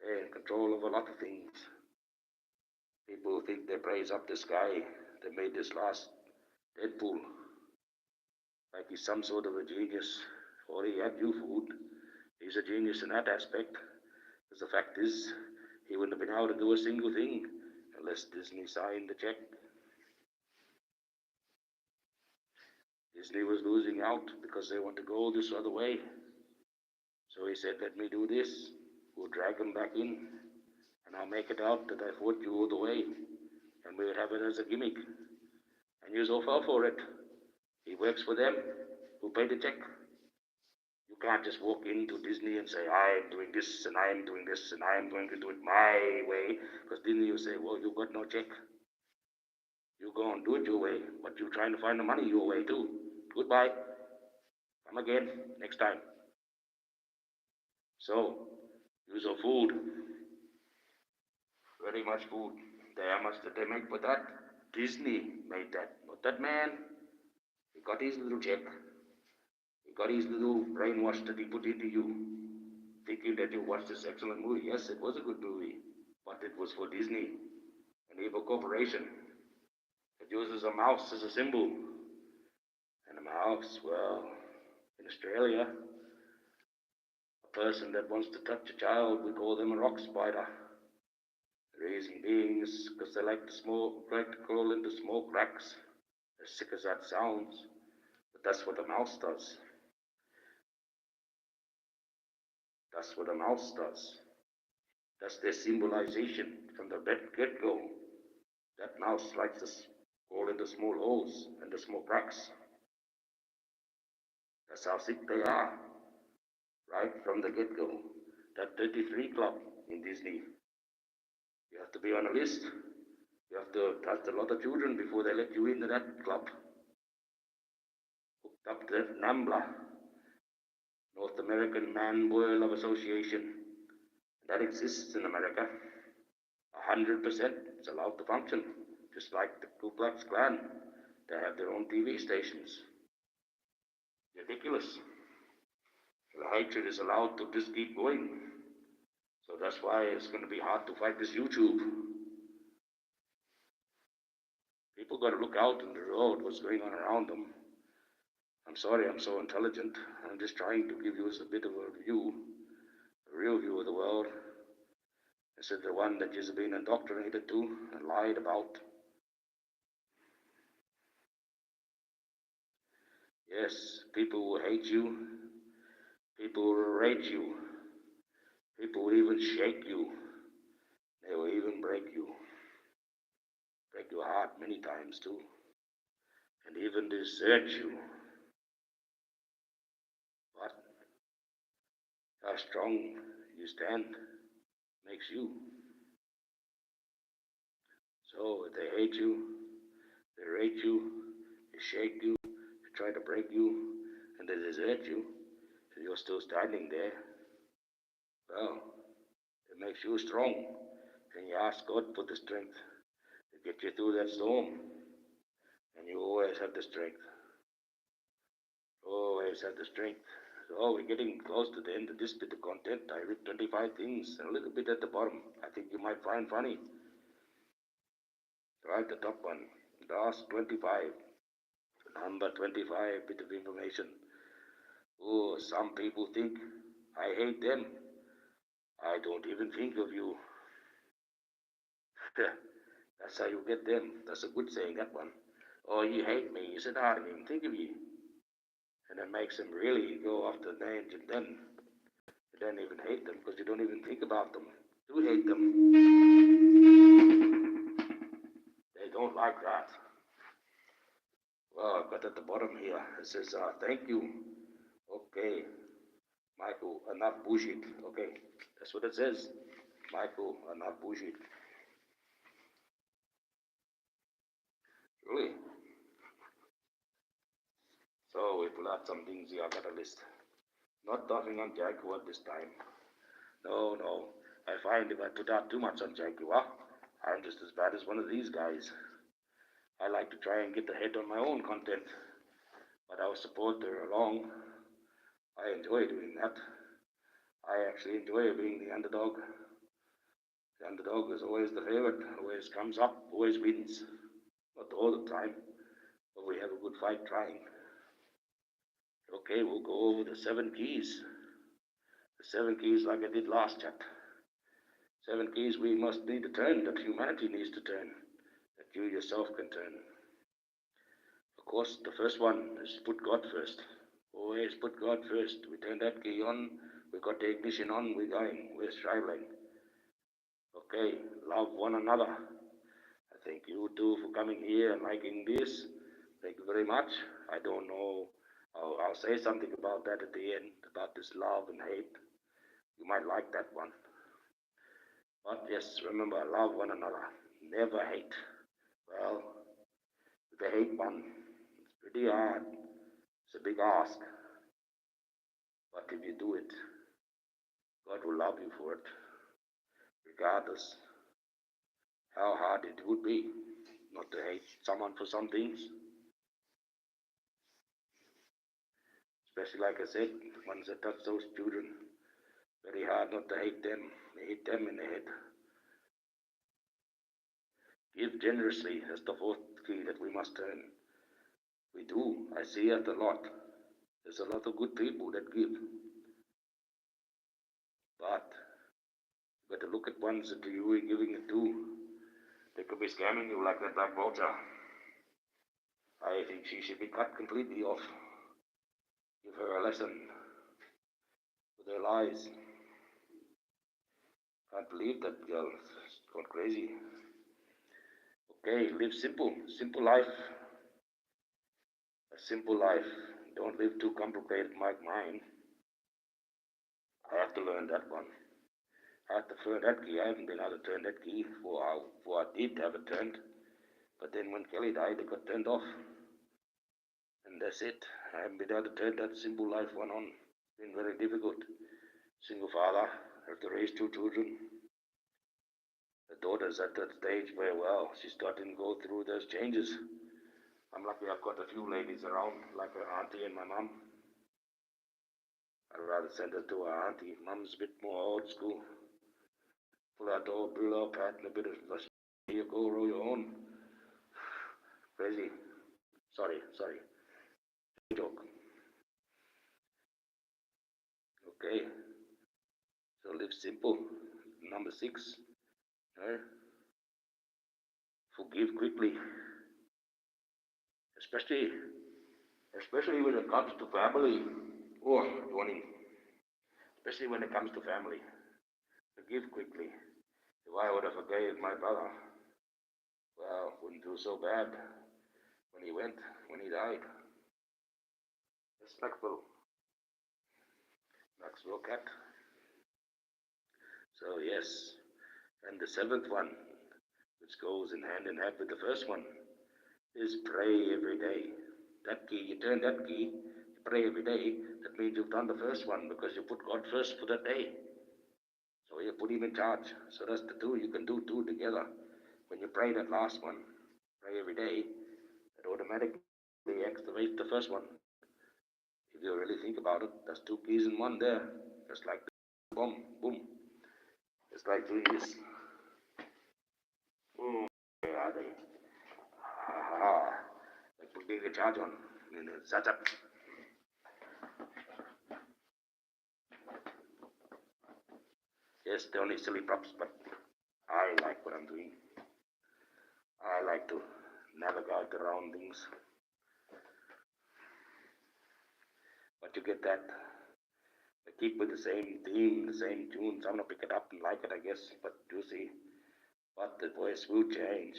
They're in control of a lot of things. People think they praise up this guy that made this last Deadpool. Like he's some sort of a genius. Or he had new food. He's a genius in that aspect. Because the fact is, he wouldn't have been able to do a single thing unless Disney signed the check. Disney was losing out because they want to go this other way. So he said, let me do this. we'll drag him back in, and I'll make it out that I fought you all the way, and we'll have it as a gimmick. And you all fell for it. He works for them. Who paid the check? You can't just walk into Disney and say, I'm doing this, and I'm doing this, and I'm going to do it my way. Because Disney will say, well, you got no check. You go and do it your way, but you're trying to find the money your way too. Goodbye. Come again next time. So, use of food. Very much food. How much did they make for that? Disney made that. Not that man. He got his little check. He got his little brainwash that he put into you, thinking that you watched this excellent movie. Yes, it was a good movie, but it was for Disney, an evil corporation that uses a mouse as a symbol. And a mouse, well, in Australia, a person that wants to touch a child, we call them a rock spider. Raising beings, because they like to crawl into small cracks, as sick as that sounds. But that's what a mouse does. That's what a mouse does. That's their symbolization from the get-go. That mouse likes to crawl into small holes and the small cracks. That's how sick they are, right from the get-go. That 33 club in Disney, you have to be on a list. You have to touch a lot of children before they let you into that club. Hooked up to NAMBLA, North American Man Boy Love Association. That exists in America. 100% it's allowed to function, just like the Ku Klux Klan. They have their own TV stations. Ridiculous. The hatred is allowed to just keep going. So that's why it's going to be hard to fight this YouTube. People got to look out on the road, what's going on around them. I'm sorry I'm so intelligent. I'm just trying to give you a bit of a view, a real view of the world, instead of the one that you've been indoctrinated to and lied about. Yes, people will hate you. People will rate you. People will even shake you. They will even break you. Break your heart many times too. And even desert you. But how strong you stand makes you. So if they hate you, they rate you, they shake you, they try to break you, and they desert you, and you're still standing there, well, it makes you strong. And you ask God for the strength to get you through that storm. And you always have the strength. Always have the strength. So we're getting close to the end of this bit of content. I read 25 things and a little bit at the bottom I think you might find funny. Right, the top one. Last 25. Number 25 bit of information. Oh, some people think I hate them. I don't even think of you. That's how you get them. That's a good saying, that one. Oh, you hate me. You said, I didn't even think of you. And it makes them really go off the names, and then you don't even hate them because you don't even think about them. You hate them. They don't like that. Well, I've got at the bottom here. It says, thank you. Okay. Michael, enough bullshit. Okay. That's what it says. Michael, enough bullshit. Really? So we pull out some things here. I've got a list. Not talking on Jaguar this time. No. I find if I put out too much on Jaguar, I'm just as bad as one of these guys. I like to try and get ahead on my own content, but I'll support her along. I enjoy doing that. I actually enjoy being the underdog. The underdog is always the favorite, always comes up, always wins. Not all the time, but we have a good fight trying. Okay, we'll go over the 7 keys. The 7 keys like I did last chat. 7 keys we must need to turn, that humanity needs to turn, that you yourself can turn. Of course, the first one is put God first. Always put God first. We turn that key on, We got the ignition on, we're going, we're traveling. Okay, love one another. I thank you too for coming here and liking this. Thank you very much. I don't know. I'll say something about that at the end, about this love and hate. You might like that one. But yes, remember, love one another. Never hate. Well, the hate one, it's pretty hard. It's a big ask. But if you do it, God will love you for it, regardless how hard it would be not to hate someone for some things. Especially, like I said, the ones that touch those children, very hard not to hate them. They hit them in the head. Give generously. That's the fourth key that we must learn. We do. I see it a lot. There's a lot of good people that give. But you got to look at ones that you are giving it to. They could be scamming you like that black vulture. I think she should be cut completely off. Give her a lesson with her lies. Can't believe that girl. She's gone crazy. Okay, live simple. Simple life. A simple life. Don't live too complicated like mine. I have to learn that one. I have to learn that key. I haven't been able to turn that key for I did have it turned. But then when Kelly died, it got turned off. And that's it. I haven't been able to turn that simple life one on. It's been very difficult. Single father, have to raise two children. The daughter's at that stage where, well, she's starting to go through those changes. I'm lucky I've got a few ladies around, like her auntie and my mum. I'd rather send her to her auntie. Mum's a bit more old school. Pull out the old Brillo pat and a bit of here you go, roll your own. Crazy. Sorry. Joke. Okay. So live simple. Number 6. Right? Forgive quickly. Especially when it comes to family. Oh, warning. Especially when it comes to family. Forgive quickly. If I would have forgave my brother, well, wouldn't do so bad when he died. That's Maxwell cat. So yes, and the 7th one, which goes in hand with the first one, is pray every day. That key, you turn that key, you pray every day, that means you've done the first one because you put God first for that day. So you put him in charge. So that's the two. You can do two together. When you pray that last one, pray every day, it automatically activates the first one. If you really think about it, that's 2 keys in one there. Just like boom, boom. It's like doing this. Oh, where are they? Like putting a charge on. And shut up. Yes, they're only silly props, but I like what I'm doing. I like to navigate around things. But you get that. I keep with the same theme, the same tunes. I'm gonna pick it up and like it, I guess. But you see, but the voice will change.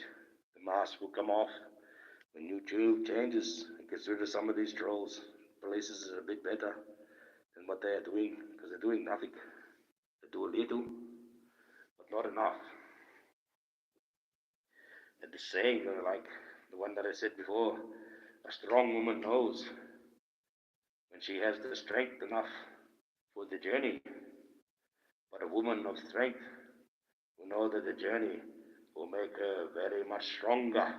The mask will come off. When YouTube changes and gets rid of some of these trolls, places is a bit better than what they are doing, because they're doing nothing. They do a little, but not enough. And the saying, like the one that I said before, a strong woman knows when she has the strength enough for the journey. But a woman of strength will know that the journey will make her very much stronger.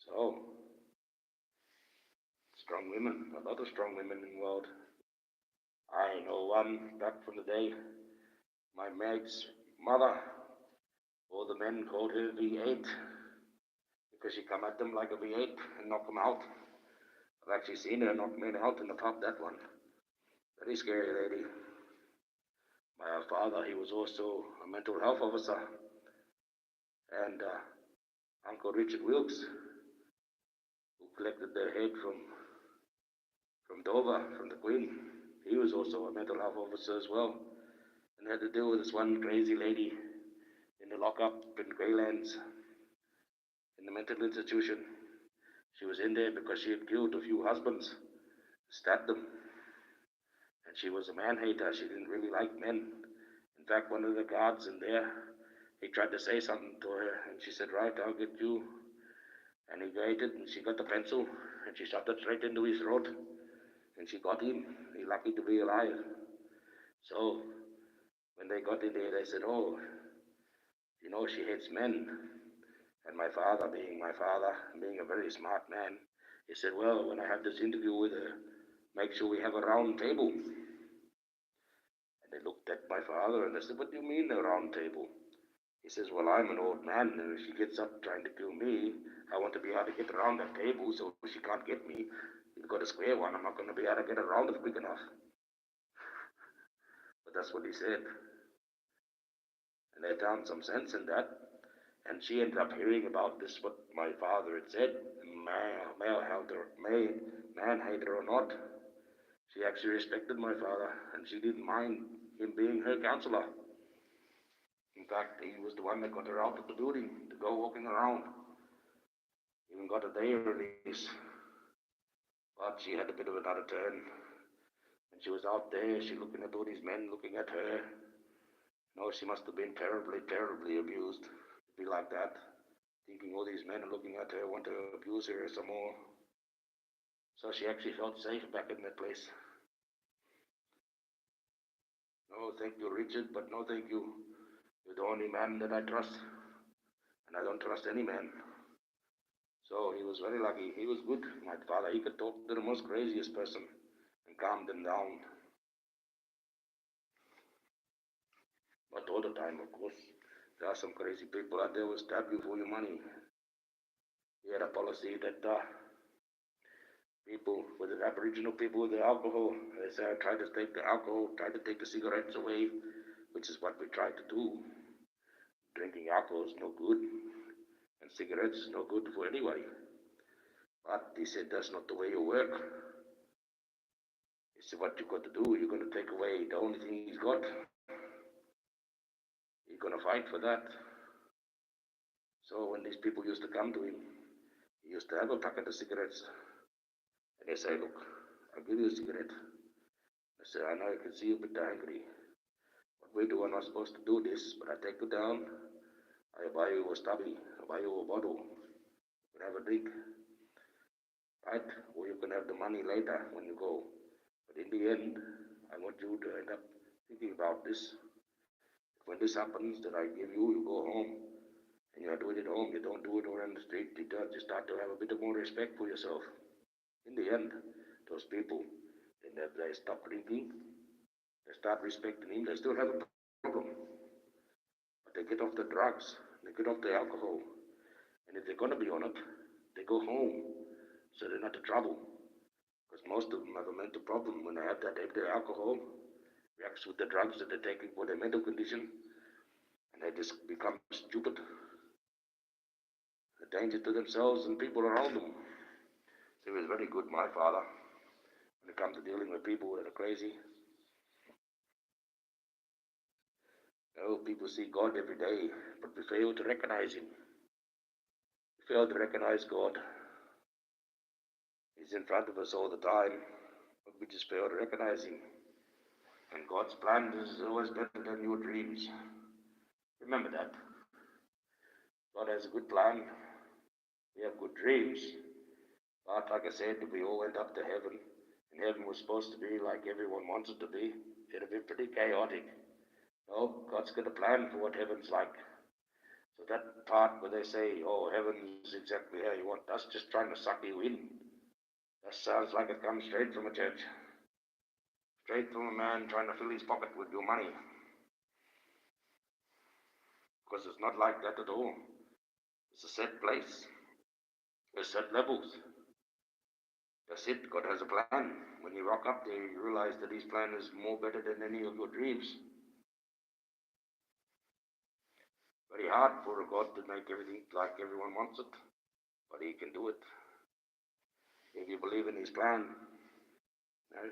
So, strong women, a lot of strong women in the world. I know one back from the day, my mate's mother, all the men called her V8 because she come at them like a V8 and knock them out. I've actually seen her knock men out in the pub, that one. Very scary lady. My father, he was also a mental health officer. And Uncle Richard Wilkes, who collected their head from from Dover, from the Queen. He was also a mental health officer as well, and had to deal with this one crazy lady in the lockup in Greylands, in the mental institution. She was in there because she had killed a few husbands, stabbed them, and she was a man hater. She didn't really like men. In fact, one of the guards in there, he tried to say something to her, and she said, "Right, I'll get you." And he waited, and she got the pencil, and she shot it straight into his throat, and she got him. He lucky to be alive. So when they got in there, they said, "Oh, she hates men." And my father, being my father, being a very smart man, he said, "Well, when I have this interview with her, make sure we have a round table." And they looked at my father and they said, "What do you mean a round table?" He says, "Well, I'm an old man, and if she gets up trying to kill me, I want to be able to get around that table, so she can't get me. You've got a square one, I'm not going to be able to get around it quick enough." But that's what he said. And they found some sense in that. And she ended up hearing about this, what my father had said, man hater or not. She actually respected my father, and she didn't mind him being her counselor. In fact, he was the one that got her out of the building to go walking around. Even got a day release. But she had a bit of another turn. When she was out there, she looking at all these men looking at her. She must have been terribly, terribly abused to be like that. Thinking all these men are looking at her, want to abuse her some more. So she actually felt safe back in that place. "No, thank you, Richard, but no, thank you. You're the only man that I trust, and I don't trust any man." So he was very lucky. He was good, my father. He could talk to the most craziest person and calm them down. Not all the time, of course. There are some crazy people out there who will stab you for your money. He had a policy that people, with the Aboriginal people with the alcohol, they say, "I try to take the alcohol, try to take the cigarettes away," which is what we try to do. Drinking alcohol is no good, and cigarettes is no good for anybody. But he said, "That's not the way you work." He said, "What you got to do, you're going to take away the only thing he's got. You're going to fight for that." So when these people used to come to him, he used to have a packet of cigarettes. And they say, "Look, I'll give you a cigarette." I said, "I know I can see you're a bit angry. What we do, I'm not supposed to do this, but I take you down, I buy you a stubby, I buy you a bottle, you can have a drink, right? Or you can have the money later when you go. But in the end, I want you to end up thinking about this. When this happens, that I give you, you go home, and you do it at home. You don't do it around the street. You start to have a bit more respect for yourself." In the end, those people, they stop drinking, they start respecting him. They still have a problem, but they get off the drugs, they get off the alcohol, and if they're going to be on it, they go home, so they're not in trouble. Because most of them have a mental problem when they have that heavy alcohol, reacts with the drugs that they're taking for their mental condition, and they just become stupid, a danger to themselves and people around them. So he was very good, my father, when it comes to dealing with people that are crazy. People see God every day, but we fail to recognize Him. We fail to recognize God. He's in front of us all the time, but we just fail to recognize Him. And God's plan is always better than your dreams. Remember that. God has a good plan. We have good dreams. But like I said, if we all went up to heaven, and heaven was supposed to be like everyone wants it to be, it'd be pretty chaotic. No, God's got a plan for what heaven's like. So that part where they say, "Oh, heaven's exactly how you want," that's just trying to suck you in. That sounds like it comes straight from a church. Straight from a man trying to fill his pocket with your money. Because it's not like that at all. It's a set place. There's set levels. That's it. God has a plan. When you rock up there, you realize that His plan is more better than any of your dreams. Very hard for a God to make everything like everyone wants it, but He can do it if you believe in His plan. No?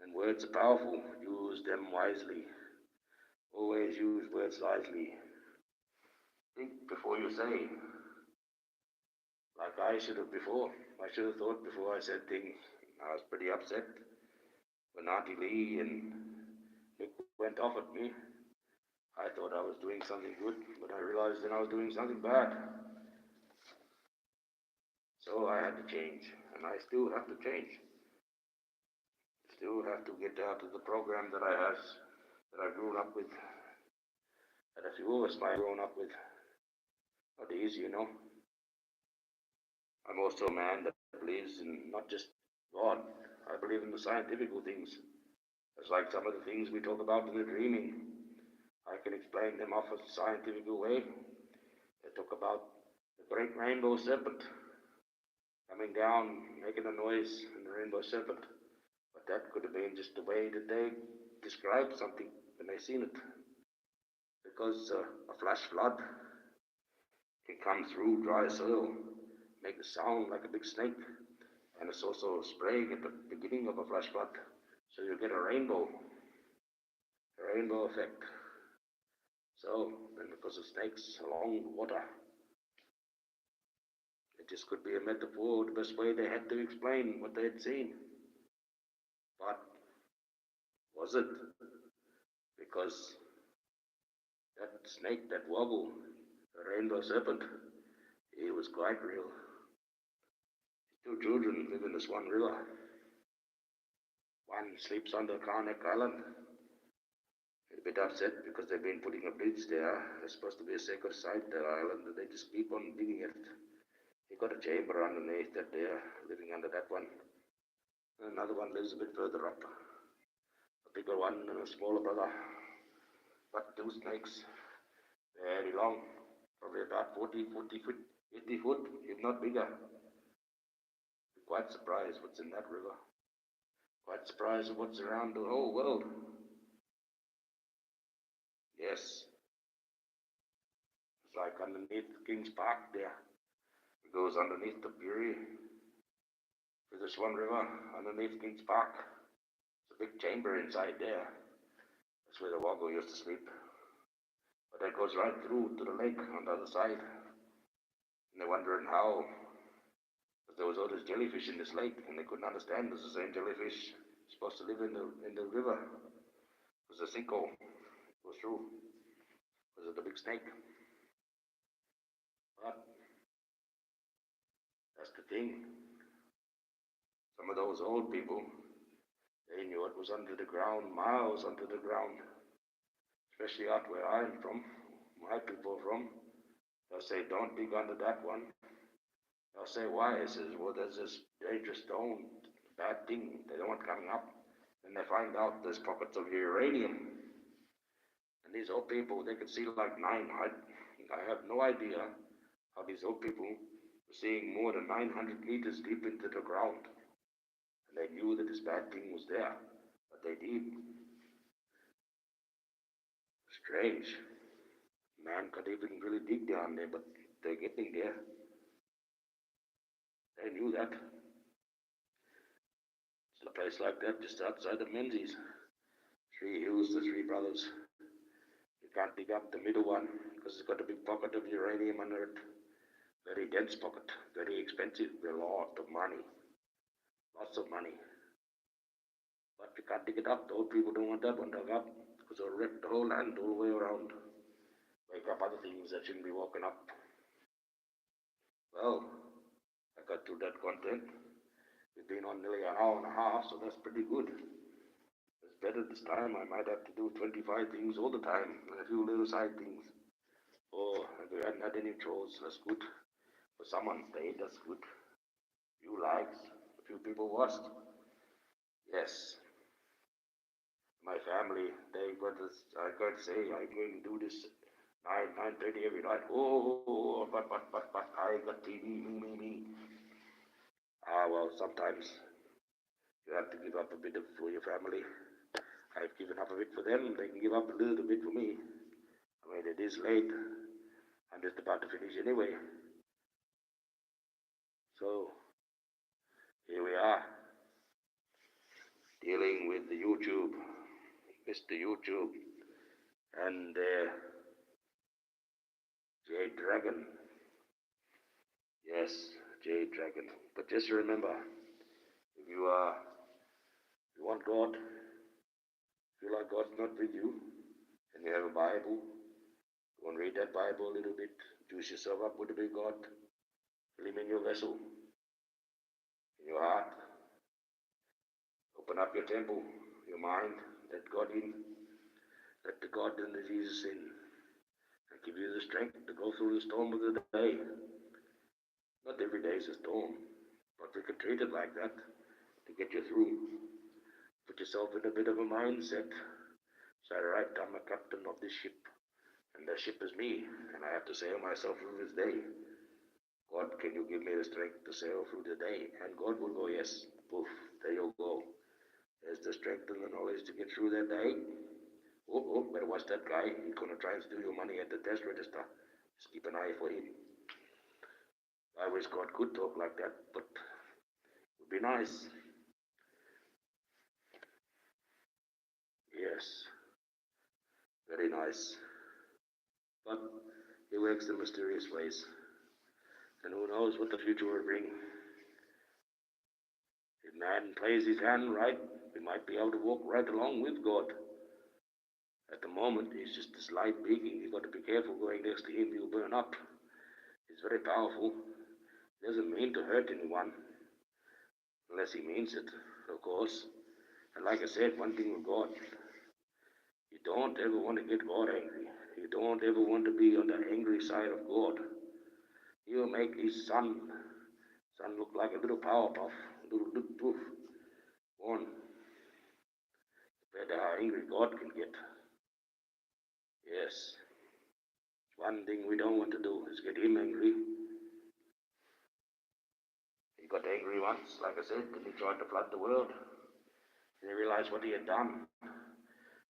And words are powerful. Use them wisely. Always use words wisely. Think before you say. Like I should have before. I should have thought before I said things. I was pretty upset when Auntie Lee and Nick went off at me. I thought I was doing something good, but I realized then I was doing something bad. So I had to change, and I still have to change. Still have to get out of the program that I grew up with, that a few of us might have grown up with. Not easy. I'm also a man that believes in not just God. I believe in the scientific things. It's like some of the things we talk about in the dreaming. I can explain them off a scientific way. They talk about the great rainbow serpent coming down, making a noise in the rainbow serpent. But that could have been just the way that they described something when they seen it. Because a flash flood can come through dry soil, make a sound like a big snake, and it's also spraying at the beginning of a flash flood. So you get a rainbow effect. So then because of snakes along the water, it just could be a metaphor, the best way they had to explain what they had seen. But was it? Because that snake, that wobble, the rainbow serpent, he was quite real. Two children live in this one river. One sleeps on the Karnak Island. A bit upset because they've been putting a bridge there. It's supposed to be a sacred site, that island, and they just keep on digging it. They got a chamber underneath that they're living under that one. Another one lives a bit further up. A bigger one and a smaller brother. But two snakes, very long, probably about 40 foot, 80 foot, if not bigger. Quite surprised what's in that river. Quite surprised at what's around the whole world. Yes, it's like underneath King's Park there. It goes underneath the Bury. There's this one river underneath King's Park. It's a big chamber inside there. That's where the Woggle used to sleep. But that goes right through to the lake on the other side. And they're wondering how, because there was all this jellyfish in this lake, and they couldn't understand it's the same jellyfish supposed to live in the river. Because the sinkhole goes through because of the big snake. But that's the thing. Some of those old people, they knew it was under the ground, miles under the ground. Especially out where I'm from, my people are from. They'll say, don't dig under that one. They'll say, why? I says, well, there's this dangerous stone, bad thing, they don't want coming up. Then they find out there's pockets of uranium. And these old people, they could see like I have no idea how these old people were seeing more than 900 meters deep into the ground. And they knew that this bad thing was there, but they did. Strange. Man can't even really dig down there, but they're getting there. They knew that. It's a place like that just outside of Menzies. 3 hills, the 3 brothers. You can't dig up the middle one because it's got a big pocket of uranium under it. Very dense pocket, very expensive, a lot of money. Lots of money. But you can't dig it up. The old people don't want that one dug up because it'll wreck the whole land all the way around. Wake up other things that shouldn't be walking up. Well, I got through that content. We've been on nearly an hour and a half, so that's pretty good. It's better this time. I might have to do 25 things all the time, and a few little side things. Oh, if we hadn't had any trolls, that's good. For someone stayed, that's good. A few likes, a few people watched. Yes. My family, I got to say, I'm going to do this 9:30 every night. But I got TV, me. Well, sometimes you have to give up a bit for your family. I've given up a bit for them. They can give up a little bit for me. I mean, it is late. I'm just about to finish anyway. So, here we are. YouTube, Mr. YouTube, and Jade Dragon. Yes, Jade Dragon. But just remember, if you want God, feel like God's not with you, and you have a Bible, go and read that Bible a little bit, juice yourself up with a big God, fill him in your vessel, in your heart. Open up your temple, your mind, let God in, let the God and the Jesus in, and give you the strength to go through the storm of the day. Not every day is a storm, but we can treat it like that to get you through. Put yourself in a bit of a mindset. Say, right, I'm a captain of this ship, and the ship is me, and I have to sail myself through this day. God, can you give me the strength to sail through the day? And God will go, yes, poof, there you go. There's the strength and the knowledge to get through that day. Oh, better watch that guy. He's going to try and steal your money at the test register. Just keep an eye for him. I wish God could talk like that, but it would be nice. Yes, very nice. But he works in mysterious ways. And who knows what the future will bring. If man plays his hand right, we might be able to walk right along with God. At the moment, he's just a slight being. You've got to be careful going next to him, you'll burn up. He's very powerful. He doesn't mean to hurt anyone, unless he means it, of course. And like I said, one thing with God, you don't ever want to get God angry. You don't ever want to be on the angry side of God. He'll make his son look like a little power puff, little poof, one, compared to how angry God can get. Yes, one thing we don't want to do is get him angry. He got angry once, like I said, and he tried to flood the world. And he realized what he had done,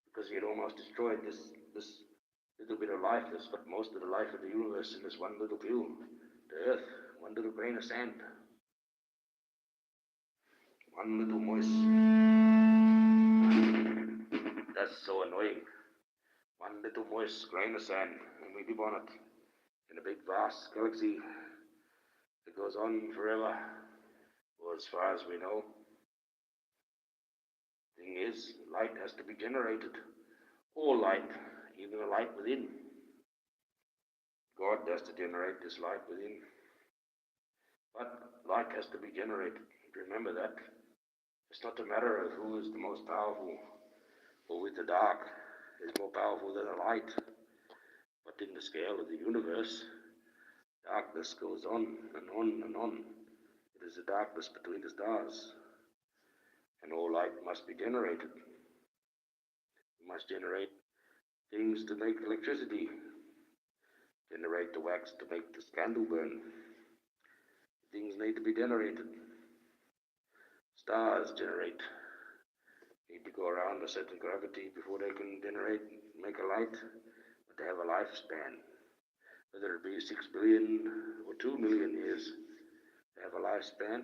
because he had almost destroyed this little bit of life. That's what most of the life of the universe in this one little pill, the earth, one little grain of sand, one little moist. That's so annoying. One little moist grain of sand, and we live on it in a big vast galaxy that goes on forever, or as far as we know. Thing is, light has to be generated. All light, even the light within. God has to generate this light within. But light has to be generated. Remember that. It's not a matter of who is the most powerful, or with the dark is more powerful than the light. But in the scale of the universe, darkness goes on and on and on. It is the darkness between the stars. And all light must be generated. You must generate things to make electricity, generate the wax to make this candle burn. Things need to be generated. Stars need to go around a certain gravity before they can make a light, but they have a lifespan. Whether it be 6 billion or 2 million years, they have a lifespan,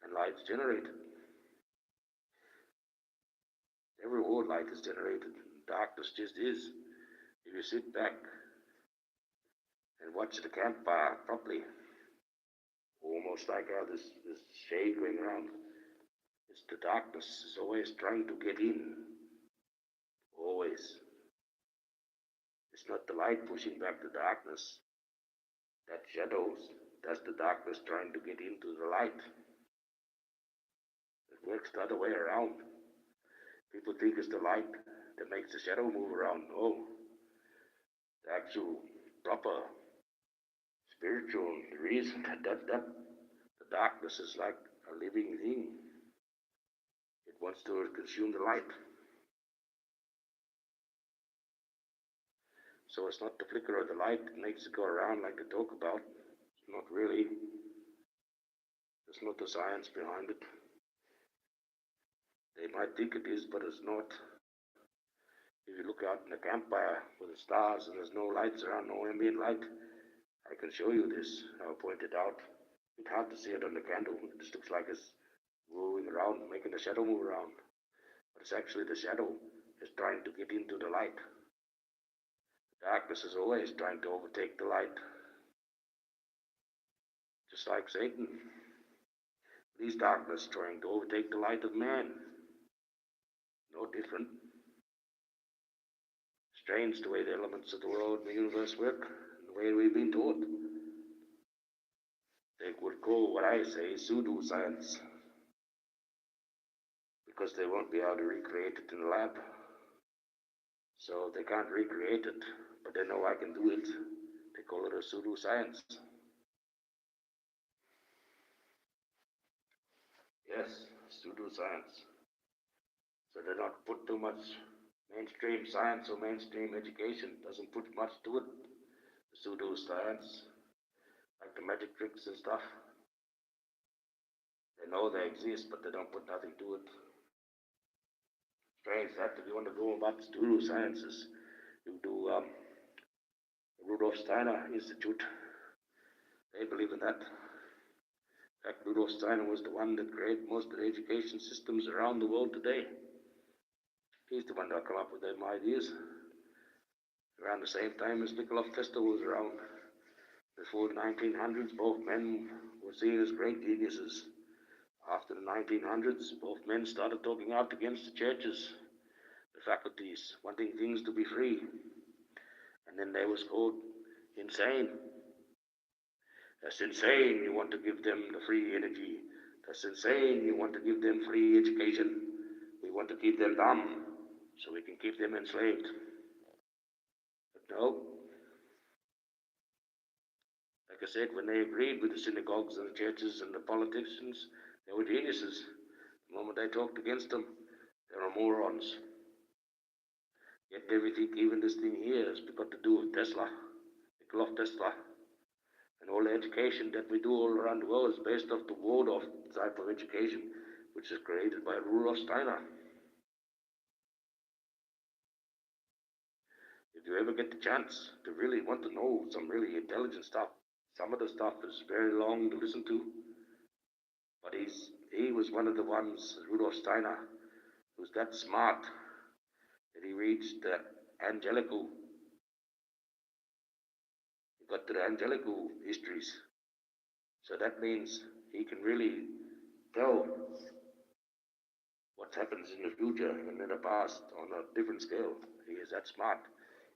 and light's generated. Every word light is generated. Darkness just is. If you sit back and watch the campfire properly, almost like how this shade going around, it's the darkness is always trying to get in. Always. It's not the light pushing back the darkness. That's shadows. That's the darkness trying to get into the light. It works the other way around. People think it's the light that makes the shadow move around. No. The actual, proper, spiritual reason that the darkness is like a living thing. It wants to consume the light. So it's not the flicker of the light that makes it go around like they talk about. It's not really. There's not the science behind it. They might think it is, but it's not. If you look out in a campfire with the stars and there's no lights around, no ambient light, I can show you this. I'll point it out. It's hard to see it on the candle. It just looks like it's moving around, making the shadow move around. but it's actually the shadow is trying to get into the light. Darkness is always trying to overtake the light, just like Satan. These darkness trying to overtake the light of man. No different. Strange the way the elements of the world and the universe work, and the way we've been taught. They would call what I say pseudo-science, because they won't be able to recreate it in the lab. So they can't recreate it, but they know I can do it. They call it a pseudo-science. Yes, pseudo-science. So they don't put too much mainstream science or mainstream education. Doesn't put much to it. The pseudo-science, like the magic tricks and stuff. They know they exist, but they don't put nothing to it. Strange that if you want to go about pseudo-sciences, you do Rudolf Steiner Institute. They believe in that. In fact, Rudolf Steiner was the one that created most of the education systems around the world today. He's the one that came up with them ideas. Around the same time as Nikola Tesla was around. Before the 1900s, both men were seen as great geniuses. After the 1900s, both men started talking out against the churches, the faculties, wanting things to be free. And then they was called insane. That's insane, you want to give them the free energy. That's insane, you want to give them free education. We want to keep them dumb, so we can keep them enslaved. But no. Like I said, when they agreed with the synagogues and the churches and the politicians, they were geniuses. The moment they talked against them, they were morons. Yet everything, even this thing here, has got to do with Tesla, Nikola Tesla. And all the education that we do all around the world is based off the Waldorf type of education, which is created by Rudolf Steiner. If you ever get the chance to really want to know some really intelligent stuff, some of the stuff is very long to listen to, but he was one of the ones, Rudolf Steiner, who's that smart that he reached the angelical. He got to the angelical histories. So that means he can really tell what happens in the future and in the past on a different scale. He is that smart.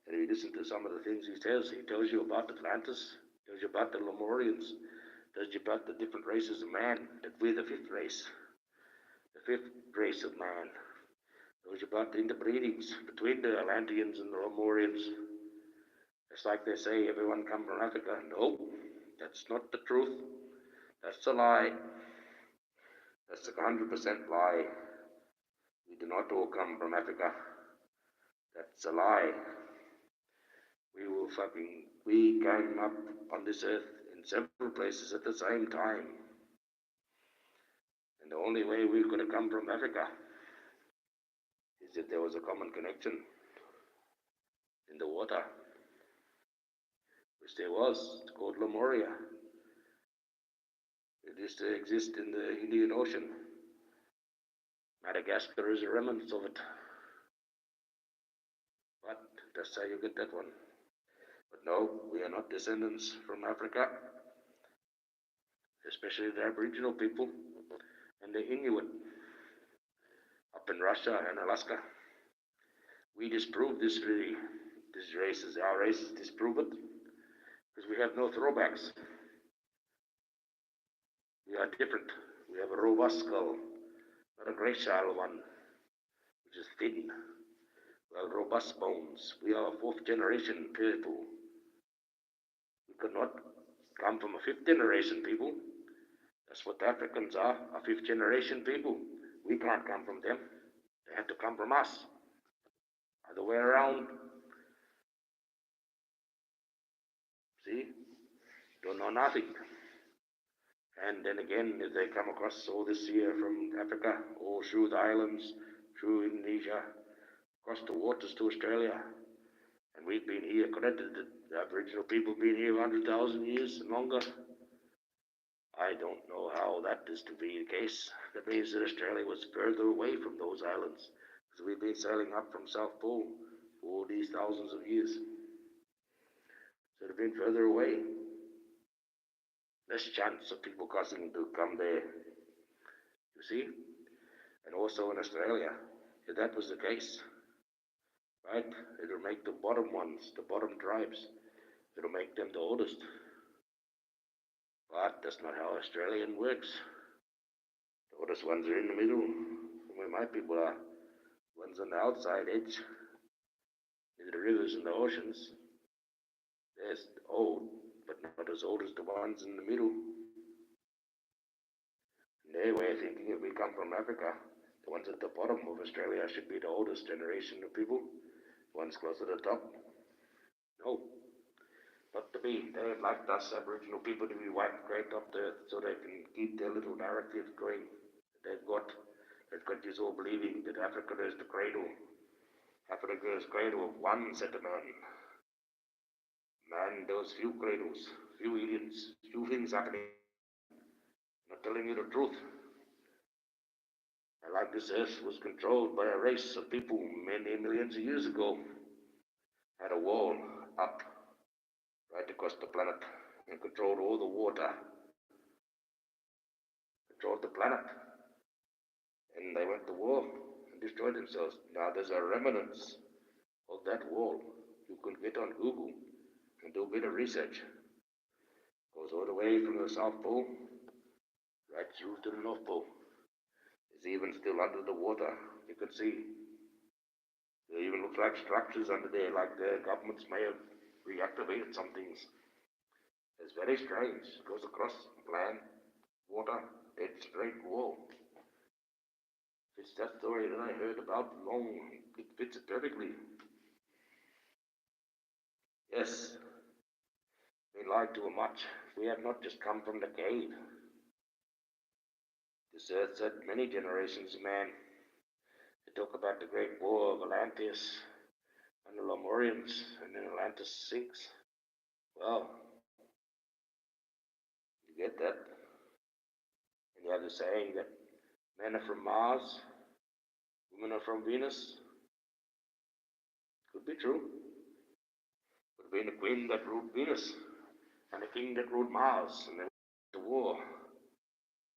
And if you listen to some of the things he tells you about Atlantis, tells you about the Lemurians, tells you about the different races of man, that we're the fifth race of man. Tells you about the interbreedings between the Atlanteans and the Lemurians. It's like they say everyone come from Africa. No, that's not the truth. That's a lie. That's a 100% lie. We do not all come from Africa. That's a lie. We came up on this earth in several places at the same time. And the only way we could have come from Africa is if there was a common connection in the water, which there was. It's called Lemuria. It used to exist in the Indian Ocean. Madagascar is a remnant of it. But that's how you get that one. But no, we are not descendants from Africa, especially the Aboriginal people and the Inuit up in Russia and Alaska. We disprove this really. Our races disprove it, because we have no throwbacks. We are different. We have a robust skull, not a glacial one, which is thin. We have robust bones. We are a fourth generation people. We could not come from a fifth generation people. That's what the Africans are fifth generation people. We can't come from them. They have to come from us. Other way around. See? Don't know nothing. And then again, if they come across all this here from Africa, all through the islands, through Indonesia, across the waters to Australia, and we've been here credited, the Aboriginal people have been here 100,000 years and longer. I don't know how that is to be the case. That means that Australia was further away from those islands. Because we've been sailing up from South Pole for all these thousands of years. So they've been further away. Less chance of people crossing to come there. You see? And also in Australia, if that was the case, right, it'll make the bottom ones, the bottom tribes, it'll make them the oldest. But that's not how Australian works. The oldest ones are in the middle, where my people are. Ones on the outside edge, in the rivers and the oceans, they're old, but not as old as the ones in the middle. In their way of thinking, if we come from Africa, the ones at the bottom of Australia should be the oldest generation of people. The ones close to the top, no, not to be. They'd like us Aboriginal people to be wiped right up there so they can keep their little narrative going. They've got us all believing that Africa is the cradle. Africa is cradle of one set of man. Man, there was few cradles, few aliens, few things happening. I'm not telling you the truth. And like this earth was controlled by a race of people many millions of years ago, had a wall up right across the planet and controlled all the water, controlled the planet. And they went to war and destroyed themselves. Now there's a remnants of that wall. You can get on Google and do a bit of research. Goes all the way from the South Pole right through to the North Pole. It's even still under the water. You can see. There even looks like structures under there, like the governments may have reactivated some things. It's very strange. It goes across land, water, it's straight wall. It's that story that I heard about long. It fits it perfectly. Yes, we lied too much. We have not just come from the cave. This earth said many generations of man. They talk about the great war of Atlantis and the Lemurians, and then Atlantis sinks. Well, you get that. And you have the saying that men are from Mars, women are from Venus. Could be true. Could have been a queen that ruled Venus and a king that ruled Mars, and they went to war.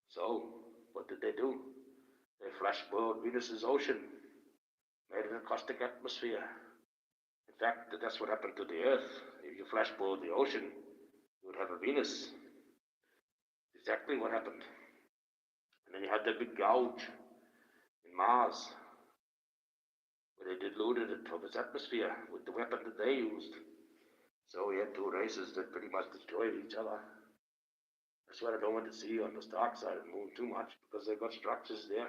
So, what did they do? They flash boiled Venus's ocean, made it a caustic atmosphere. In fact, that's what happened to the Earth. If you flash boiled the ocean, you would have a Venus. Exactly what happened. And then you had the big gouge in Mars, where they diluted it of its atmosphere with the weapon that they used. So we had two races that pretty much destroyed each other. That's what I don't want to see on the dark side of the moon too much, because they've got structures there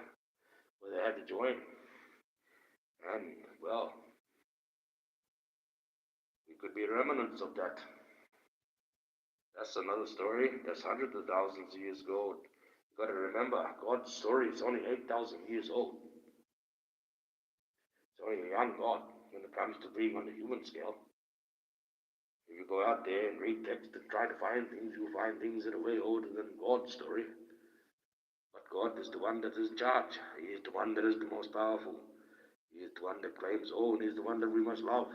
where they had to join. And, well, we could be remnants of that. That's another story. That's hundreds of thousands of years ago. You've got to remember, God's story is only 8,000 years old. It's only a young God when it comes to being on the human scale. If you go out there and read text and try to find things, you'll find things that are way older than God's story. But God is the one that is in charge. He is the one that is the most powerful. He is the one that claims all, and He is the one that we must love.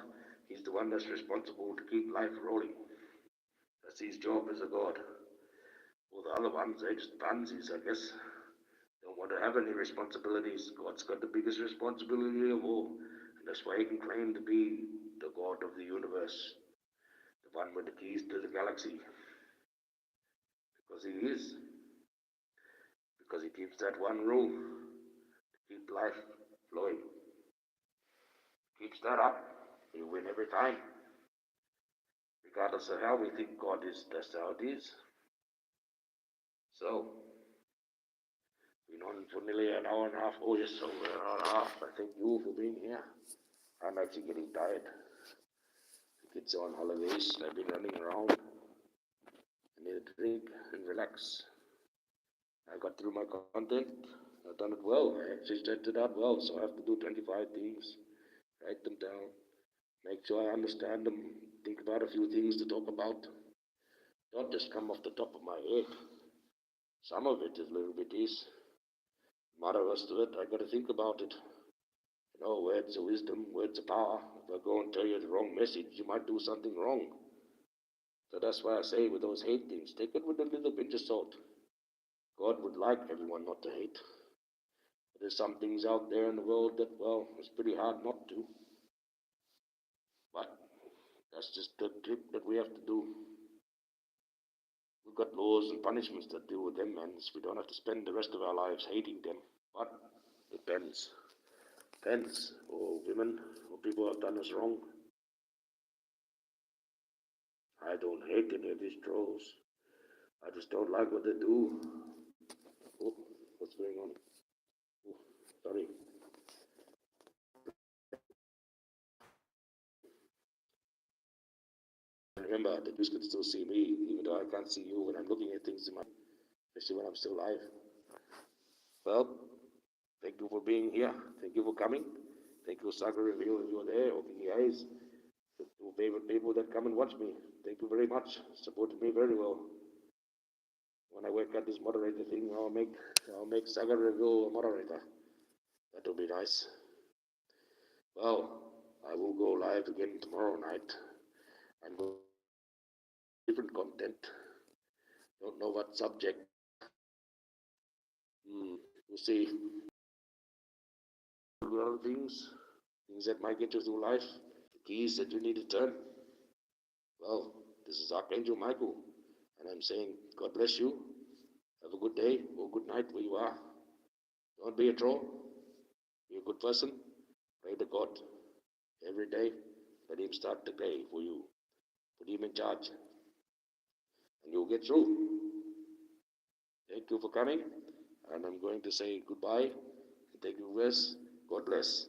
He's the one that's responsible to keep life rolling. That's His job as a God. All the other ones, they're just pansies, I guess. Don't want to have any responsibilities. God's got the biggest responsibility of all. And that's why He can claim to be the God of the universe. The one with the keys to the galaxy. Because He is. Because He keeps that one rule. To keep life flowing. Keeps that up. You win every time. Regardless of how we think God is, that's how it is. So, been on for nearly an hour and a half. Oh yes, over an hour and a half. I thank you for being here. I'm actually getting tired. The kids are on holidays. I've been running around. I need a drink and relax. I got through my content. I've done it well. I actually set it out well, so I have to do 25 things. Write them down. Make sure I understand them. Think about a few things to talk about. Not just come off the top of my head. Some of it is little bitties. More of us to it, I got to think about it. Words of wisdom, words of power. If I go and tell you the wrong message, you might do something wrong. So that's why I say with those hate things, take it with a little pinch of salt. God would like everyone not to hate. But there's some things out there in the world that, well, it's pretty hard not to. But that's just the trip that we have to do. We've got laws and punishments that deal with them, and we don't have to spend the rest of our lives hating them. But depends. Depends. Or women, or people have done us wrong. I don't hate any of these trolls. I just don't like what they do. Oh, what's going on? Oh, sorry. Remember that you can still see me, even though I can't see you when I'm looking at things in my, especially when I'm still alive. Well, thank you for being here. Thank you for coming. Thank you, Sagar Review, if you're there, open your eyes. The two favorite people that come and watch me. Thank you very much. Supported me very well. When I work at this moderator thing, I'll make Sagar Review a moderator. That will be nice. Well, I will go live again tomorrow night. I'm going different content. Don't know what subject. We'll see. Other things that might get you through life, the keys that you need to turn. Well, this is Archangel Michael, and I'm saying, God bless you. Have a good day or good night where you are. Don't be a troll. Be a good person. Pray to God every day. Let Him start the day for you. Put Him in charge, and you'll get through. Thank you for coming, and I'm going to say goodbye. Thank you, guys. God bless.